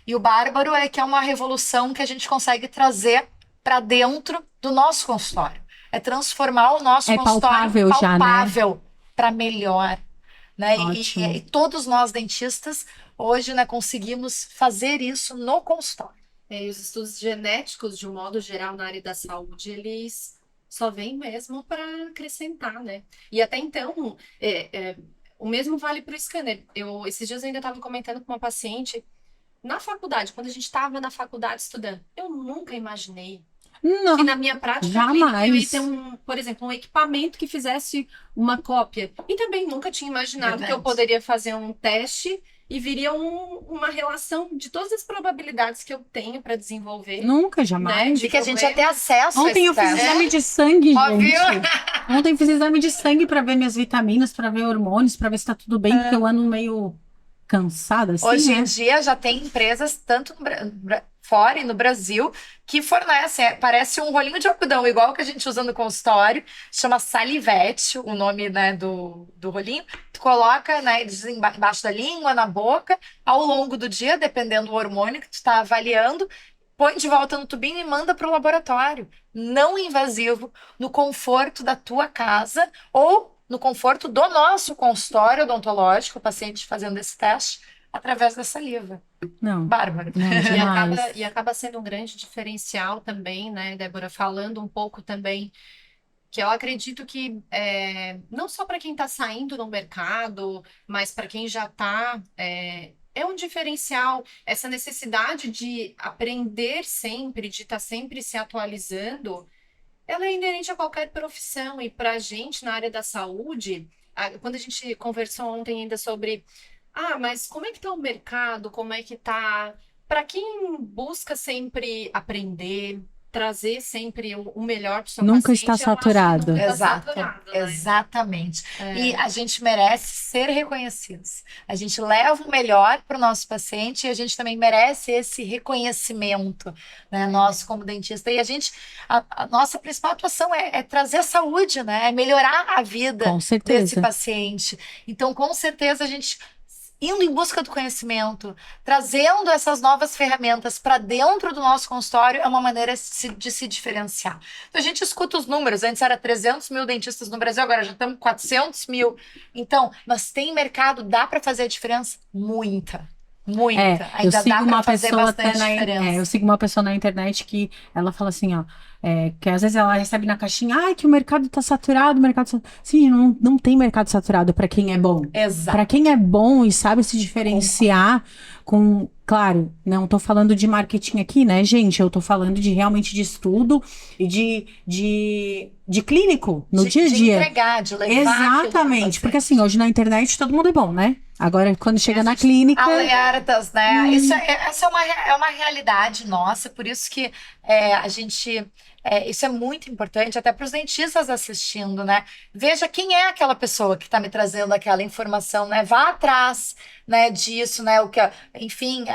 B: E o bárbaro é que é uma revolução que a gente consegue trazer para dentro do nosso consultório. É transformar o nosso consultório palpável, né? Para melhor. Né? E todos nós dentistas hoje, né, conseguimos fazer isso no consultório.
C: E os estudos genéticos, de um modo geral, na área da saúde, eles só vêm mesmo para acrescentar, né? E até então, o mesmo vale para o scanner. Esses dias eu ainda estava comentando com uma paciente, na faculdade, quando a gente estava na faculdade estudando, eu nunca imaginei que na minha prática clínica eu ia ter por exemplo, um equipamento que fizesse uma cópia. E também nunca tinha imaginado que eu poderia fazer um teste e viria uma relação de todas as probabilidades que eu tenho para desenvolver.
A: Nunca, jamais.
B: Né, que a gente ia ter acesso a
A: Ontem eu fiz exame de sangue, gente. Ontem eu fiz exame de sangue para ver minhas vitaminas, para ver hormônios, para ver se tá tudo bem, porque eu ando meio cansada, assim,
B: hoje em dia já tem empresas, tanto fora e no Brasil, que fornecem, parece um rolinho de algodão, igual que a gente usa no consultório, chama Salivete, o nome, né, do rolinho. Tu coloca, né, embaixo da língua, na boca, ao longo do dia, dependendo do hormônio que tu está avaliando, põe de volta no tubinho e manda para o laboratório. Não invasivo, no conforto da tua casa ou no conforto do nosso consultório odontológico, o paciente fazendo esse teste através da saliva.
A: Não,
B: Bárbaro.
A: não,
C: E
A: demais.
C: acaba sendo um grande diferencial também, né, Débora, falando um pouco também, que eu acredito que não só para quem está saindo no mercado, mas para quem já está, é um diferencial, essa necessidade de aprender sempre, de estar sempre se atualizando, ela é inerente a qualquer profissão, e para a gente na área da saúde, quando a gente conversou ontem ainda sobre, mas como é que está o mercado, como é que está, para quem busca sempre aprender, trazer sempre o melhor para o seu
A: Nunca está
C: paciente, eu acho que
A: saturado.
C: nunca está
B: Exato,
C: saturado, né?
B: exatamente. E a gente merece ser reconhecidos. A gente leva o melhor para o nosso paciente e a gente também merece esse reconhecimento, né, nosso como dentista. E a nossa principal atuação é trazer a saúde, né? É melhorar a vida
A: Com
B: desse
A: certeza.
B: paciente. Então, com certeza, a gente indo em busca do conhecimento, trazendo essas novas ferramentas para dentro do nosso consultório é uma maneira de se diferenciar. Então, a gente escuta os números, antes era 300 mil dentistas no Brasil, agora já estamos com 400 mil. Então, mas tem mercado, dá para fazer a diferença? Muita. Muita.
A: Eu
B: Ainda
A: sigo
B: dá
A: uma
B: para fazer
A: pessoa
B: bastante diferença.
A: eu sigo uma pessoa na internet que ela fala assim, ó, que às vezes ela recebe na caixinha, que o mercado tá saturado, o mercado Sim, não tem mercado saturado para quem é bom.
B: Exato.
A: Para quem é bom e sabe se diferenciar claro, não tô falando de marketing aqui, né, gente? Eu tô falando realmente de estudo e de clínico no dia a
B: De
A: dia.
B: entregar, de levar
A: Exatamente, porque assim, hoje na internet todo mundo é bom, né? Agora, quando chega na clínica.
B: Alertas, né? Essa é uma realidade nossa, por isso que a gente. Isso é muito importante, até para os dentistas assistindo, né? Veja quem é aquela pessoa que está me trazendo aquela informação, né? Vá atrás, né, disso, né? Enfim,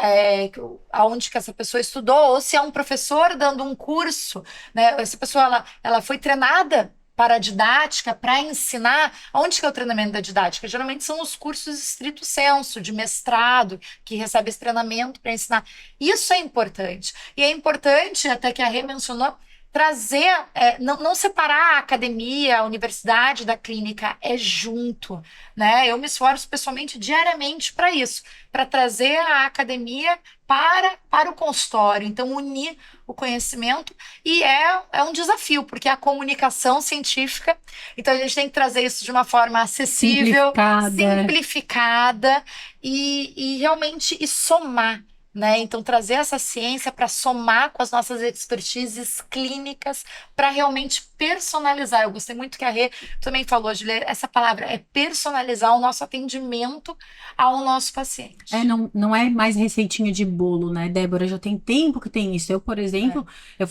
B: aonde que essa pessoa estudou, ou se é um professor dando um curso, né? Essa pessoa ela foi treinada para a didática, para ensinar. Onde que é o treinamento da didática? Geralmente são os cursos estrito sensu, de mestrado, que recebe esse treinamento para ensinar. Isso é importante. E é importante, até que a Rê mencionou, trazer, não separar a academia, a universidade da clínica, é junto, né? Eu me esforço pessoalmente diariamente para isso, para trazer a academia para o consultório, então unir o conhecimento, e é um desafio, porque a comunicação científica, então a gente tem que trazer isso de uma forma acessível, simplificada e realmente somar, né? Então, trazer essa ciência para somar com as nossas expertises clínicas para realmente personalizar. Eu gostei muito que a Rê também falou, Julia, essa palavra é personalizar o nosso atendimento ao nosso paciente.
A: Não é mais receitinha de bolo, né, Débora? Já tem tempo que tem isso. Eu, por exemplo, eu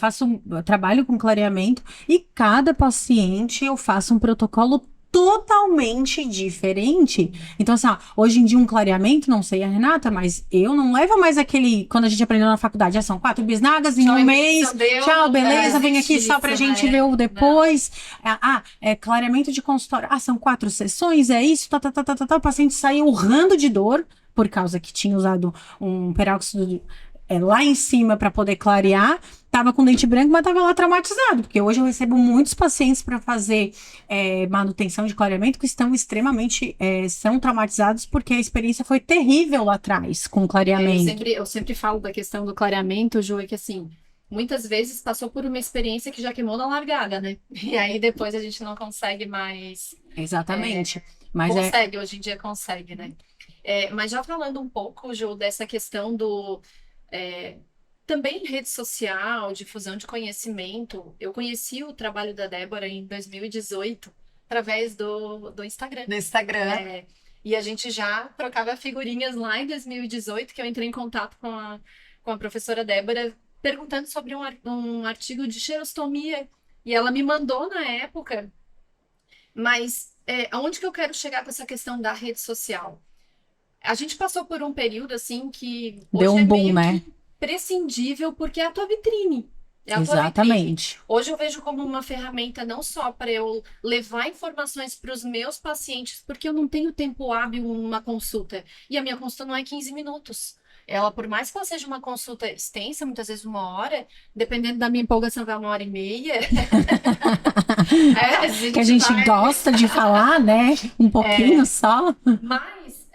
A: trabalho com clareamento e cada paciente eu faço um protocolo totalmente diferente. Então, assim, hoje em dia um clareamento, não sei a Renata, mas eu não levo mais aquele, quando a gente aprendeu na faculdade, são 4 bisnagas em um mês, tchau, beleza, vem aqui só pra gente ver o depois. Clareamento de consultório, são 4 sessões, é isso, o paciente saiu urrando de dor, por causa que tinha usado um peróxido lá em cima para poder clarear, tava com dente branco, mas tava lá traumatizado, porque hoje eu recebo muitos pacientes para fazer manutenção de clareamento que estão extremamente, são traumatizados porque a experiência foi terrível lá atrás com o clareamento.
C: Eu sempre falo da questão do clareamento, Ju, é que assim, muitas vezes passou por uma experiência que já queimou na largada, né? E aí depois a gente não consegue mais...
A: Exatamente.
C: Hoje em dia consegue, né? Mas já falando um pouco, Ju, dessa questão do... também rede social, difusão de conhecimento. Eu conheci o trabalho da Débora em 2018, através do Instagram.
B: No Instagram.
C: E a gente já trocava figurinhas lá em 2018, que eu entrei em contato com a professora Débora, perguntando sobre um artigo de xerostomia. E ela me mandou na época. Mas aonde que eu quero chegar com essa questão da rede social? A gente passou por um período, assim, que hoje
A: deu um boom, né?
C: Prescindível, porque é a tua vitrine. É a tua vitrine.
A: Exatamente.
C: Hoje eu vejo como uma ferramenta não só para eu levar informações para os meus pacientes, porque eu não tenho tempo hábil numa consulta. E a minha consulta não é 15 minutos. Ela, por mais que ela seja uma consulta extensa, muitas vezes 1 hora, dependendo da minha empolgação, vai 1 hora e meia.
A: Que a gente gosta de falar, né? Um pouquinho só.
C: Mas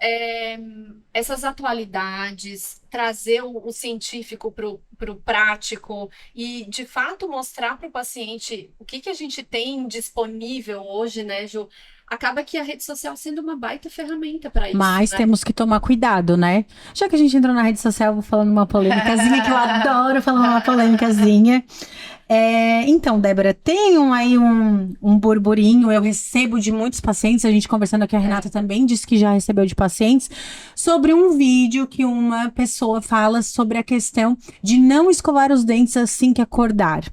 C: essas atualidades, trazer o científico para o prático e, de fato, mostrar para o paciente o que a gente tem disponível hoje, né, Ju? Acaba que a rede social sendo uma baita ferramenta para isso.
A: Mas
C: né?
A: temos que tomar cuidado, né? Já que a gente entrou na rede social, eu vou falando uma polêmicazinha, que eu adoro falar uma polêmicazinha. Então, Débora, tem aí um burburinho, eu recebo de muitos pacientes, a gente conversando aqui, a Renata também disse que já recebeu de pacientes, sobre um vídeo que uma pessoa fala sobre a questão de não escovar os dentes assim que acordar.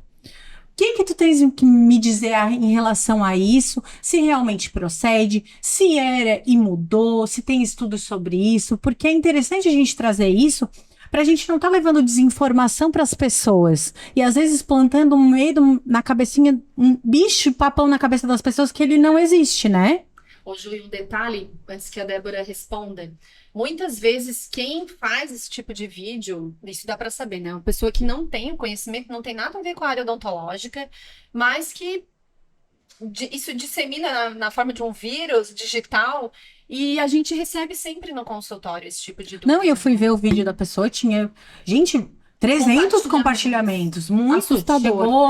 A: O que tu tens que me dizer em relação a isso? Se realmente procede, se era e mudou, se tem estudos sobre isso, porque é interessante a gente trazer isso para a gente não estar levando desinformação para as pessoas e às vezes plantando um medo na cabecinha, um bicho papão na cabeça das pessoas que ele não existe, né?
C: Ô, Júlio, um detalhe, antes que a Débora responda. Muitas vezes, quem faz esse tipo de vídeo, isso dá para saber, né? Uma pessoa que não tem o conhecimento, não tem nada a ver com a área odontológica, mas que isso dissemina na forma de um vírus digital e a gente recebe sempre no consultório esse tipo de dúvida.
A: Não, e eu fui ver o vídeo da pessoa, tinha... Gente... 300 compartilhamentos, muito.
C: Assustador.
A: Chegou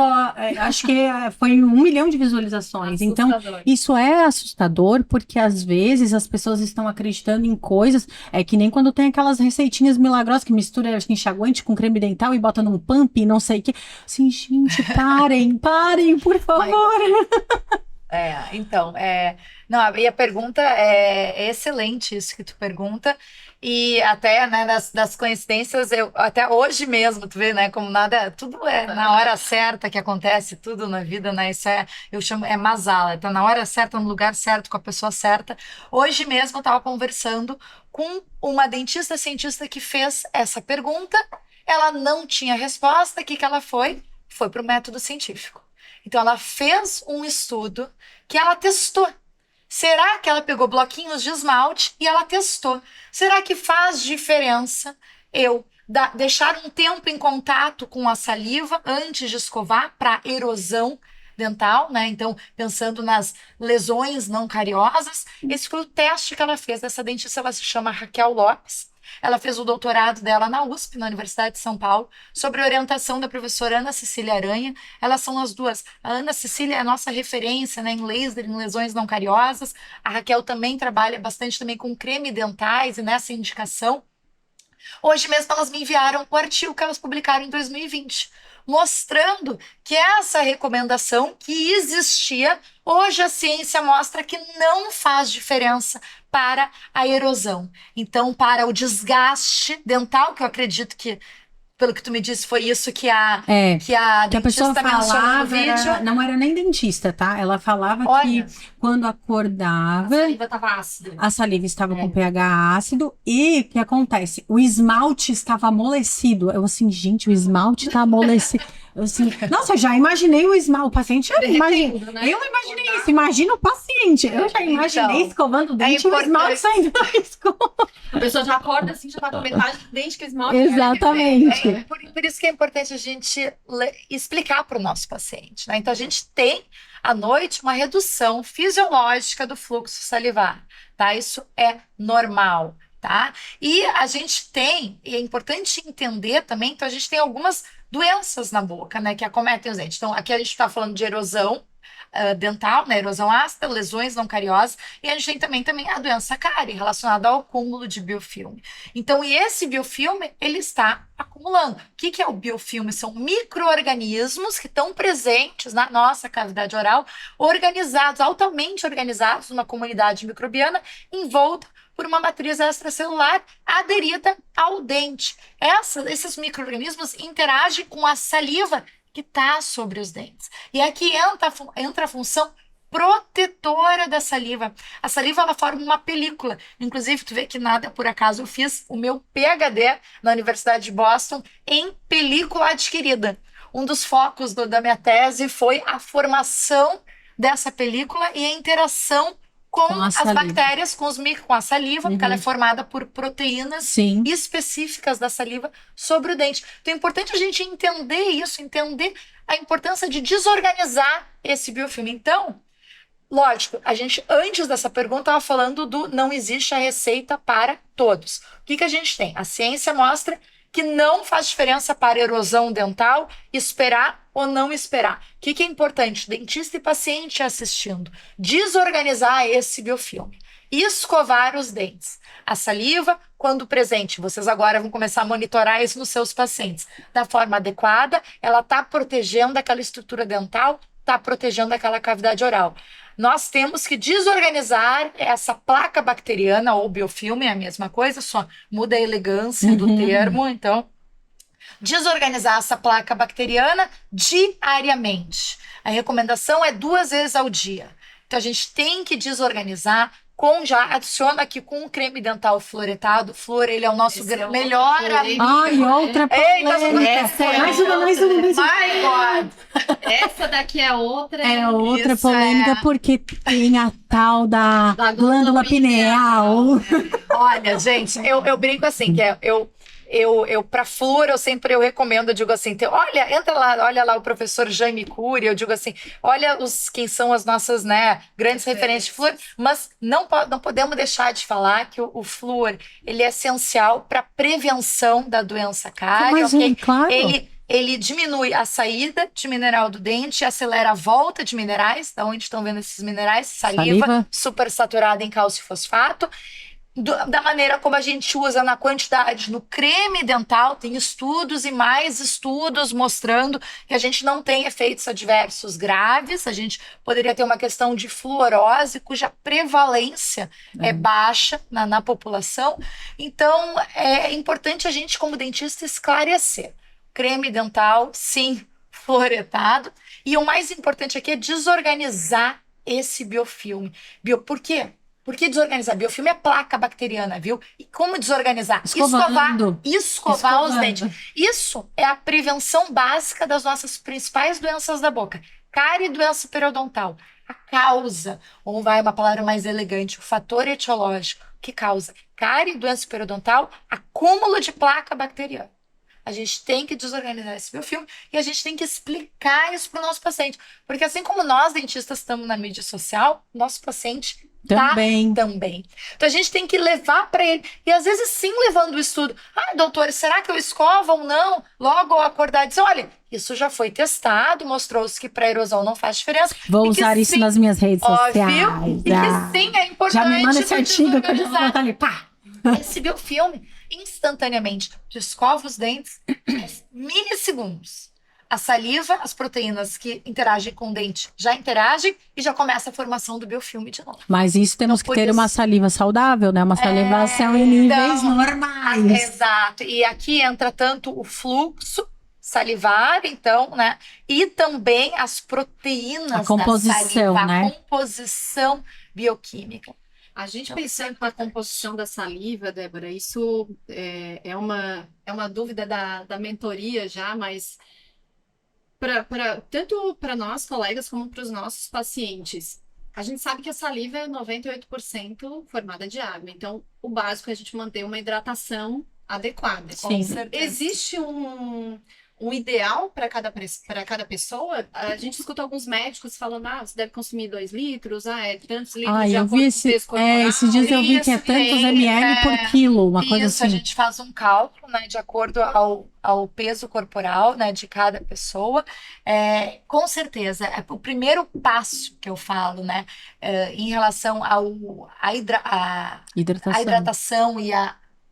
A: acho que foi 1 milhão de visualizações.
C: Assustador.
A: Então, isso é assustador, porque às vezes as pessoas estão acreditando em coisas, que nem quando tem aquelas receitinhas milagrosas que mistura enxaguante com creme dental e bota num pump e não sei o que. Assim, gente, parem, por favor.
B: Então, não, e a pergunta é excelente isso que tu pergunta. E até, né, das coincidências, até hoje mesmo, tu vê, né, como nada, tudo é na hora certa que acontece, tudo na vida, né, isso eu chamo, masala, tá na hora certa, no lugar certo, com a pessoa certa. Hoje mesmo eu tava conversando com uma dentista cientista que fez essa pergunta, ela não tinha resposta, o que ela foi? Foi pro método científico. Então ela fez um estudo que ela testou. Será que ela pegou bloquinhos de esmalte e ela testou? Será que faz diferença eu deixar um tempo em contato com a saliva antes de escovar para erosão dental, né? Então, pensando nas lesões não cariosas, esse foi o teste que ela fez. Essa dentista, ela se chama Raquel Lopes. Ela fez o doutorado dela na USP, na Universidade de São Paulo, sobre orientação da professora Ana Cecília Aranha. Elas são as duas. A Ana Cecília é a nossa referência, né, em laser, em lesões não cariosas. A Raquel também trabalha bastante também com creme dentais e nessa indicação. Hoje mesmo elas me enviaram o artigo que elas publicaram em 2020, mostrando que essa recomendação que existia, hoje a ciência mostra que não faz diferença para a erosão. Então, para o desgaste dental, que eu acredito que, pelo que tu me disse, foi isso que a
A: pessoa falava, não era nem dentista, tá? Ela falava que quando acordava, a saliva estava com pH ácido e o que acontece? O esmalte estava amolecido. Eu assim, gente, o esmalte tá amolecido. Eu assim, nossa, eu já imaginei o esmalte, o paciente, eu não imaginei isso, imagina o paciente. Eu já imaginei escovando o dente e o esmalte saindo da escova.
C: A pessoa já acorda assim, já tá com metade do dente que o esmalte.
A: Exatamente.
B: Por isso que é importante a gente explicar para o nosso paciente, né? Então, a gente tem à noite uma redução fisiológica do fluxo salivar, tá? Isso é normal, tá? E a gente tem, e é importante entender também, então a gente tem algumas doenças na boca, né, que acometem os dentes. Então, aqui a gente está falando de erosão dental, né, erosão ácida, lesões não cariosas, e a gente tem também a doença cárie, relacionada ao acúmulo de biofilme. Então, e esse biofilme, ele está acumulando. O que é o biofilme? São micro-organismos que estão presentes na nossa cavidade oral, organizados, altamente organizados, numa comunidade microbiana, envolta por uma matriz extracelular aderida ao dente. Esses micro-organismos interagem com a saliva que está sobre os dentes. E aqui entra a função protetora da saliva. A saliva, ela forma uma película. Inclusive, tu vê que nada por acaso, eu fiz o meu PhD na Universidade de Boston em película adquirida. um dos focos da minha tese foi a formação dessa película e a interação com
A: Com a
B: as
A: saliva.
B: bactérias, com a saliva, porque ela é formada por proteínas
A: Sim.
B: específicas da saliva sobre o dente. Então é importante a gente entender isso, entender a importância de desorganizar esse biofilme. Então, lógico, a gente, antes dessa pergunta, estava falando do não existe a receita para todos. O que a gente tem? A ciência mostra que não faz diferença para erosão dental esperar ou não esperar. O que é importante? Dentista e paciente assistindo. Desorganizar esse biofilme. Escovar os dentes. A saliva, quando presente, vocês agora vão começar a monitorar isso nos seus pacientes. Da forma adequada, ela está protegendo aquela estrutura dental, está protegendo aquela cavidade oral. Nós temos que desorganizar essa placa bacteriana ou biofilme, é a mesma coisa, só muda a elegância do termo. Então, desorganizar essa placa bacteriana diariamente. A recomendação é 2 vezes ao dia. Então, a gente tem que desorganizar já adiciona aqui com um creme dental fluoretado. Flúor, ele é o nosso melhor amigo.
A: Ai, outra polêmica. Mais uma.
B: My God!
C: Essa daqui é outra.
A: É outra
B: Isso,
A: polêmica porque tem a tal da glândula pineal.
B: Olha, gente, eu brinco assim, que eu para flúor, eu recomendo, eu digo assim, entra lá, olha lá o professor Jaime Cury, eu digo assim, olha quem são as nossas, né, grandes referências de flúor, mas não podemos deixar de falar que o flúor, ele é essencial para prevenção da doença cárie,
A: ok? Claro.
B: Ele diminui a saída de mineral do dente, acelera a volta de minerais, da onde estão vendo esses minerais, saliva. Supersaturada em cálcio e fosfato, da maneira como a gente usa na quantidade no creme dental, tem estudos e mais estudos mostrando que a gente não tem efeitos adversos graves, a gente poderia ter uma questão de fluorose, cuja prevalência é baixa na população. Então, é importante a gente, como dentista, esclarecer. Creme dental, sim, fluoretado. E o mais importante aqui é desorganizar esse biofilme. Por quê? Por que desorganizar? Biofilme é placa bacteriana, viu? E como desorganizar? Escovar os dentes. Isso é a prevenção básica das nossas principais doenças da boca. Cárie e doença periodontal. A causa, ou vai uma palavra mais elegante, o fator etiológico que causa cárie e doença periodontal, acúmulo de placa bacteriana. A gente tem que desorganizar esse biofilme e a gente tem que explicar isso para o nosso paciente. Porque assim como nós, dentistas, estamos na mídia social, nosso paciente também. Então a gente tem que levar para ele. E às vezes sim levando o estudo. Doutor, será que eu escovo ou não? Logo ao acordar dizer, olha, isso já foi testado, mostrou-se que para erosão não faz diferença.
A: Vou usar isso nas minhas redes sociais.
B: E que sim, é importante.
A: Já me manda esse artigo que eu já vou botar ali. Pá!
B: Esse biofilme, instantaneamente, escova os dentes, milissegundos. A saliva, as proteínas que interagem com o dente já interagem e já começa a formação do biofilme de novo.
A: Mas isso temos que ter uma saliva saudável, né? Uma salivação em níveis normais.
B: Exato. E aqui entra tanto o fluxo salivar, então, né? E também as proteínas
A: a composição,
B: da saliva,
A: né?
B: A composição bioquímica.
C: A gente pensando na composição da saliva, Débora, isso é uma dúvida da mentoria já, mas tanto para nós, colegas, como para os nossos pacientes, a gente sabe que a saliva é 98% formada de água. Então, o básico é a gente manter uma hidratação adequada.
A: Sim.
C: Existe um ideal para cada pessoa? A gente escuta alguns médicos falando, você deve consumir 2 litros, tantos litros de acordo com o peso corporal.
A: Esses dias eu vi que é tantos ml por quilo, uma coisa assim.
B: A gente faz um cálculo, né, de acordo ao peso corporal, né, de cada pessoa. Com certeza, o primeiro passo que eu falo, né, em relação à hidratação e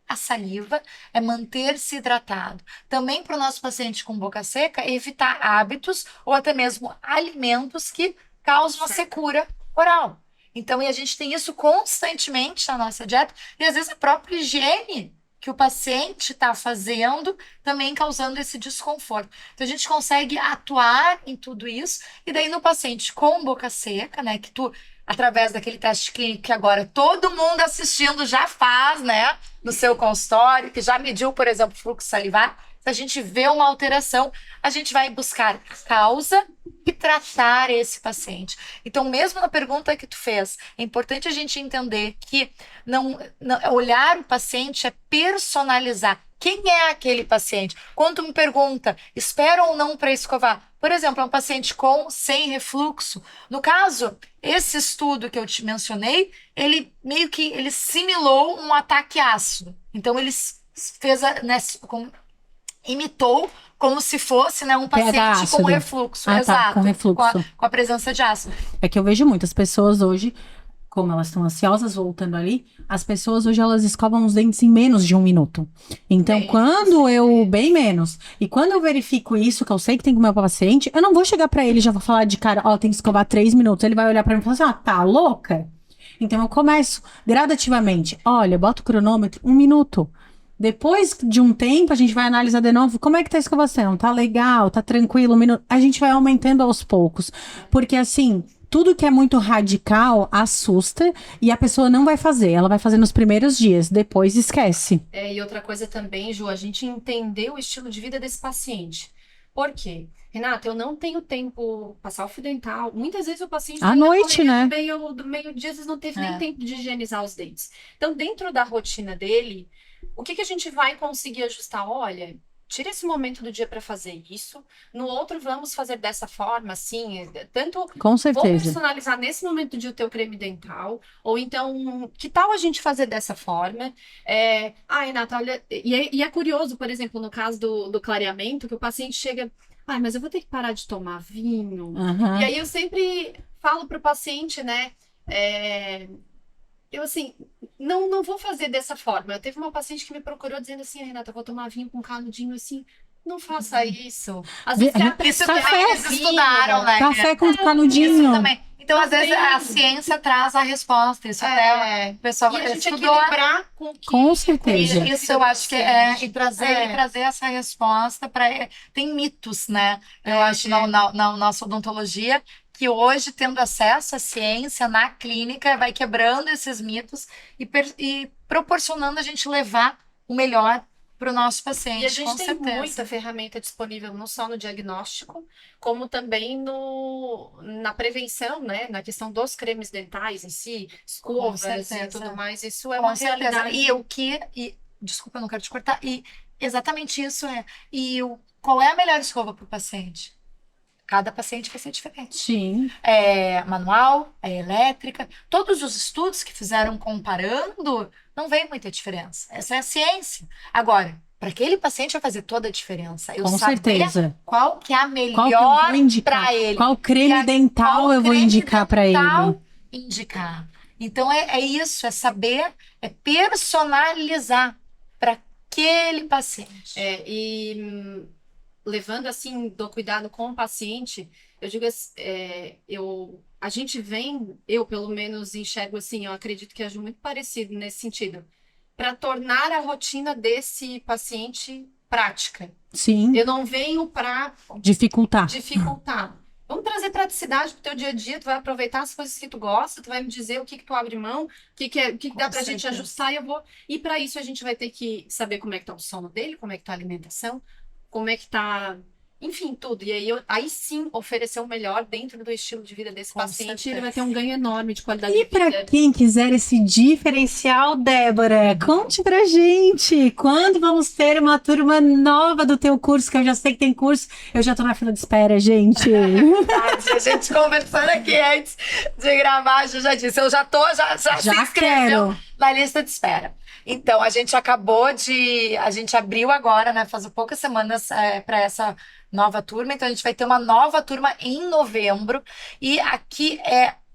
B: a saliva, é manter-se hidratado. Também para o nosso paciente com boca seca, evitar hábitos ou até mesmo alimentos que causam a secura oral. Então, e a gente tem isso constantemente na nossa dieta, e às vezes a própria higiene que o paciente está fazendo também causando esse desconforto. Então, a gente consegue atuar em tudo isso, e daí no paciente com boca seca, né, que tu através daquele teste clínico que agora todo mundo assistindo já faz, né? No seu consultório, que já mediu, por exemplo, o fluxo salivar. Se a gente vê uma alteração, a gente vai buscar a causa e tratar esse paciente. Então, mesmo na pergunta que tu fez, é importante a gente entender que olhar o paciente é personalizar. Quem é aquele paciente? Quando tu me pergunta, espera ou não para escovar? Por exemplo, é um paciente sem refluxo. No caso, esse estudo que eu te mencionei, ele meio que ele simulou um ataque ácido. Então, ele fez imitou como se fosse, né, um paciente com refluxo. Exato,
A: com refluxo.
B: Com a presença de ácido.
A: É que eu vejo muitas pessoas hoje, como elas estão ansiosas, voltando ali, as pessoas hoje, elas escovam os dentes em menos de 1 minuto. Então, bem menos. E quando eu verifico isso, que eu sei que tem com o meu paciente, eu não vou chegar pra ele e já vou falar de cara, tem que escovar 3 minutos. Ele vai olhar pra mim e falar assim, tá louca? Então, eu começo gradativamente. Olha, boto o cronômetro, 1 minuto. Depois de um tempo, a gente vai analisar de novo como é que tá a escovação. Tá legal, tá tranquilo, 1 minuto. A gente vai aumentando aos poucos. Porque assim, tudo que é muito radical assusta e a pessoa não vai fazer. Ela vai fazer nos primeiros dias, depois esquece.
C: E outra coisa também, Ju, a gente entender o estilo de vida desse paciente. Por quê? Renata, eu não tenho tempo passar o fio dental. Muitas vezes o paciente
A: à noite, né?
C: Do meio-dia, às vezes não teve nem tempo de higienizar os dentes. Então, dentro da rotina dele, o que a gente vai conseguir ajustar? Olha, tira esse momento do dia para fazer isso. No outro, vamos fazer dessa forma, assim. Tanto
A: com certeza.
C: Vou personalizar nesse momento do dia o teu creme dental. Ou então, que tal a gente fazer dessa forma? Renata, olha. E é curioso, por exemplo, no caso do clareamento, que o paciente chega. Mas eu vou ter que parar de tomar vinho.
A: Uhum.
C: E aí eu sempre falo pro paciente, né? Eu, assim, não vou fazer dessa forma. Eu teve uma paciente que me procurou dizendo assim, Renata, eu vou tomar vinho com canudinho, assim. Não faça isso. Às vezes
B: eles estudaram, né?
A: Café com canudinho.
B: Isso também. Então, às vezes, a ciência traz a resposta. Isso até o pessoal
C: e a gente
B: estudou.
C: Equilibrar
A: com certeza.
B: Isso eu acho que e trazer essa resposta para. Tem mitos, né? Eu acho na nossa odontologia que hoje, tendo acesso à ciência na clínica, vai quebrando esses mitos e proporcionando a gente levar o melhor para o nosso paciente.
C: E a gente
B: com
C: tem
B: certeza.
C: muita ferramenta disponível, não só no diagnóstico, como também na prevenção, né? Na questão dos cremes dentais em si, escovas e tudo mais. Isso é uma realidade.
B: Desculpa, eu não quero te cortar. E exatamente isso qual é a melhor escova para o paciente? Cada paciente vai ser diferente.
A: Sim.
B: É manual, é elétrica. Todos os estudos que fizeram comparando, não vem muita diferença. Essa é a ciência. Agora, para aquele paciente vai fazer toda a diferença. Eu
A: com certeza.
B: Qual que é a melhor para ele.
A: Qual creme dental eu vou indicar para ele?
B: Indicar. Então, é isso, é saber, é personalizar para aquele paciente.
C: Levando assim do cuidado com o paciente, eu digo a gente eu pelo menos enxergo assim, eu acredito que ajo muito parecido nesse sentido, para tornar a rotina desse paciente prática.
A: Sim.
C: Eu não venho para
A: dificultar.
C: Vamos trazer praticidade pro teu dia a dia, tu vai aproveitar as coisas que tu gosta, tu vai me dizer o que tu abre mão, o que dá pra gente ajustar e para isso a gente vai ter que saber como é que tá o sono dele, como é que tá a alimentação, como é que tá, enfim, tudo. E aí sim oferecer o melhor dentro do estilo de vida desse paciente. Ele vai ter um ganho enorme de qualidade de vida.
A: E para quem quiser esse diferencial, Débora, conte pra gente. Quando vamos ter uma turma nova do teu curso? Que eu já sei que tem curso. Eu já tô na fila de espera, gente.
B: A gente conversando aqui antes de gravar, eu já disse. Eu já se inscreveu na lista de espera. Então, a gente abriu agora, né, faz poucas semanas para essa nova turma. Então, a gente vai ter uma nova turma em novembro. E aqui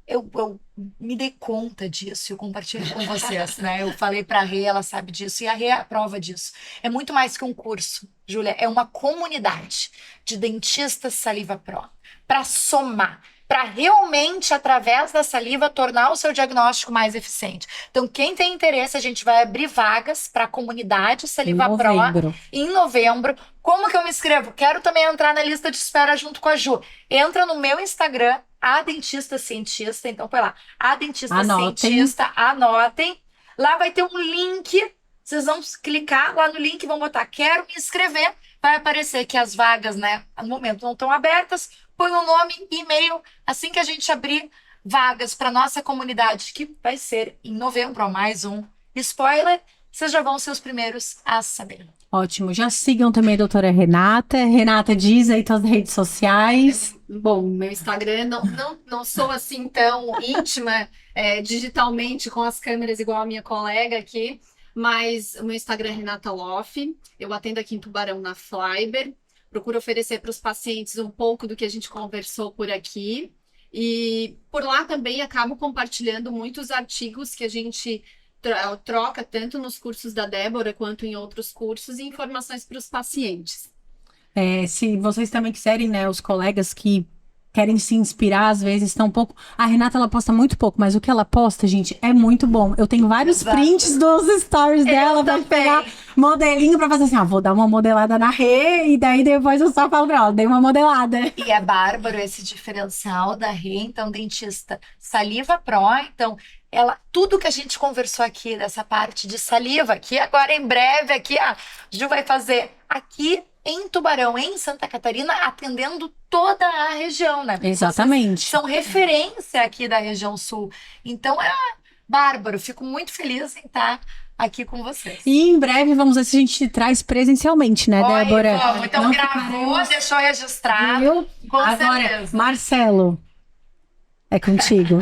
B: eu me dei conta disso, eu compartilho com vocês, né? Eu falei para a Rê, ela sabe disso, e a Rê é a prova disso. É muito mais que um curso, Júlia, é uma comunidade de dentistas Saliva Pro para somar, para realmente, através da saliva, tornar o seu diagnóstico mais eficiente. Então, quem tem interesse, a gente vai abrir vagas para a comunidade Saliva Pro em novembro. Como que eu me inscrevo? Quero também entrar na lista de espera junto com a Ju. Entra no meu Instagram, A Dentista Cientista. Então, põe lá, A Dentista
A: Anotem.
B: Cientista, anotem. Lá vai ter um link, vocês vão clicar lá no link e vão botar quero me inscrever. Vai aparecer que as vagas, né, no momento não estão abertas. Põe o nome, e-mail, assim que a gente abrir vagas para nossa comunidade, que vai ser em novembro, ó, mais um spoiler, vocês já vão ser os primeiros a saber.
A: Ótimo. Já sigam também a doutora Renata. Renata, diz aí suas redes sociais.
C: Bom, meu Instagram, não sou assim tão íntima digitalmente com as câmeras igual a minha colega aqui, mas o meu Instagram é Renata Loff. Eu atendo aqui em Tubarão, na Flyber. Procuro oferecer para os pacientes um pouco do que a gente conversou por aqui. E por lá também acabo compartilhando muitos artigos que a gente troca tanto nos cursos da Débora quanto em outros cursos e informações para os pacientes.
A: Se vocês também quiserem, né, os colegas que querem se inspirar, às vezes estão um pouco... A Renata, ela posta muito pouco, mas o que ela posta, gente, é muito bom. Eu tenho vários
B: Exato.
A: prints dos stories dela pra
B: também.
A: pegar modelinho pra fazer assim, vou dar uma modelada na Rê, e daí depois eu só falo pra ela, dei uma modelada.
B: E é bárbaro esse diferencial da Rê, então, dentista Saliva Pro, então, tudo que a gente conversou aqui, dessa parte de saliva, que agora em breve aqui, a Ju vai fazer aqui em Tubarão, em Santa Catarina, atendendo toda a região, né?
A: Exatamente.
B: Vocês são referência aqui da região sul. Então, é bárbaro, fico muito feliz em estar aqui com vocês.
A: E em breve vamos ver se a gente traz presencialmente, né,
B: Oi,
A: Débora?
B: vamos. Então,
A: Não
B: gravou,
A: ficaremos-
B: deixou registrado.
A: Viu?
B: Com
A: Agora,
B: certeza.
A: Marcelo, é contigo.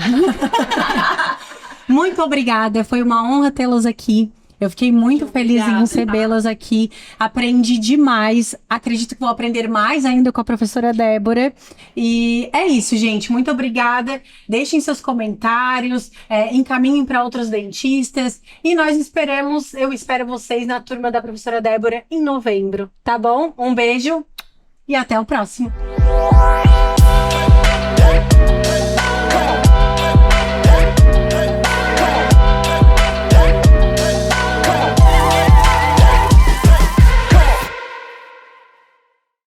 A: Muito obrigada, foi uma honra tê-los aqui. Eu fiquei muito feliz em recebê-los aqui. Aprendi demais. Acredito que vou aprender mais ainda com a professora Débora. E é isso, gente. Muito obrigada. Deixem seus comentários, encaminhem para outros dentistas. E eu espero vocês na turma da professora Débora em novembro, tá bom? Um beijo e até o próximo.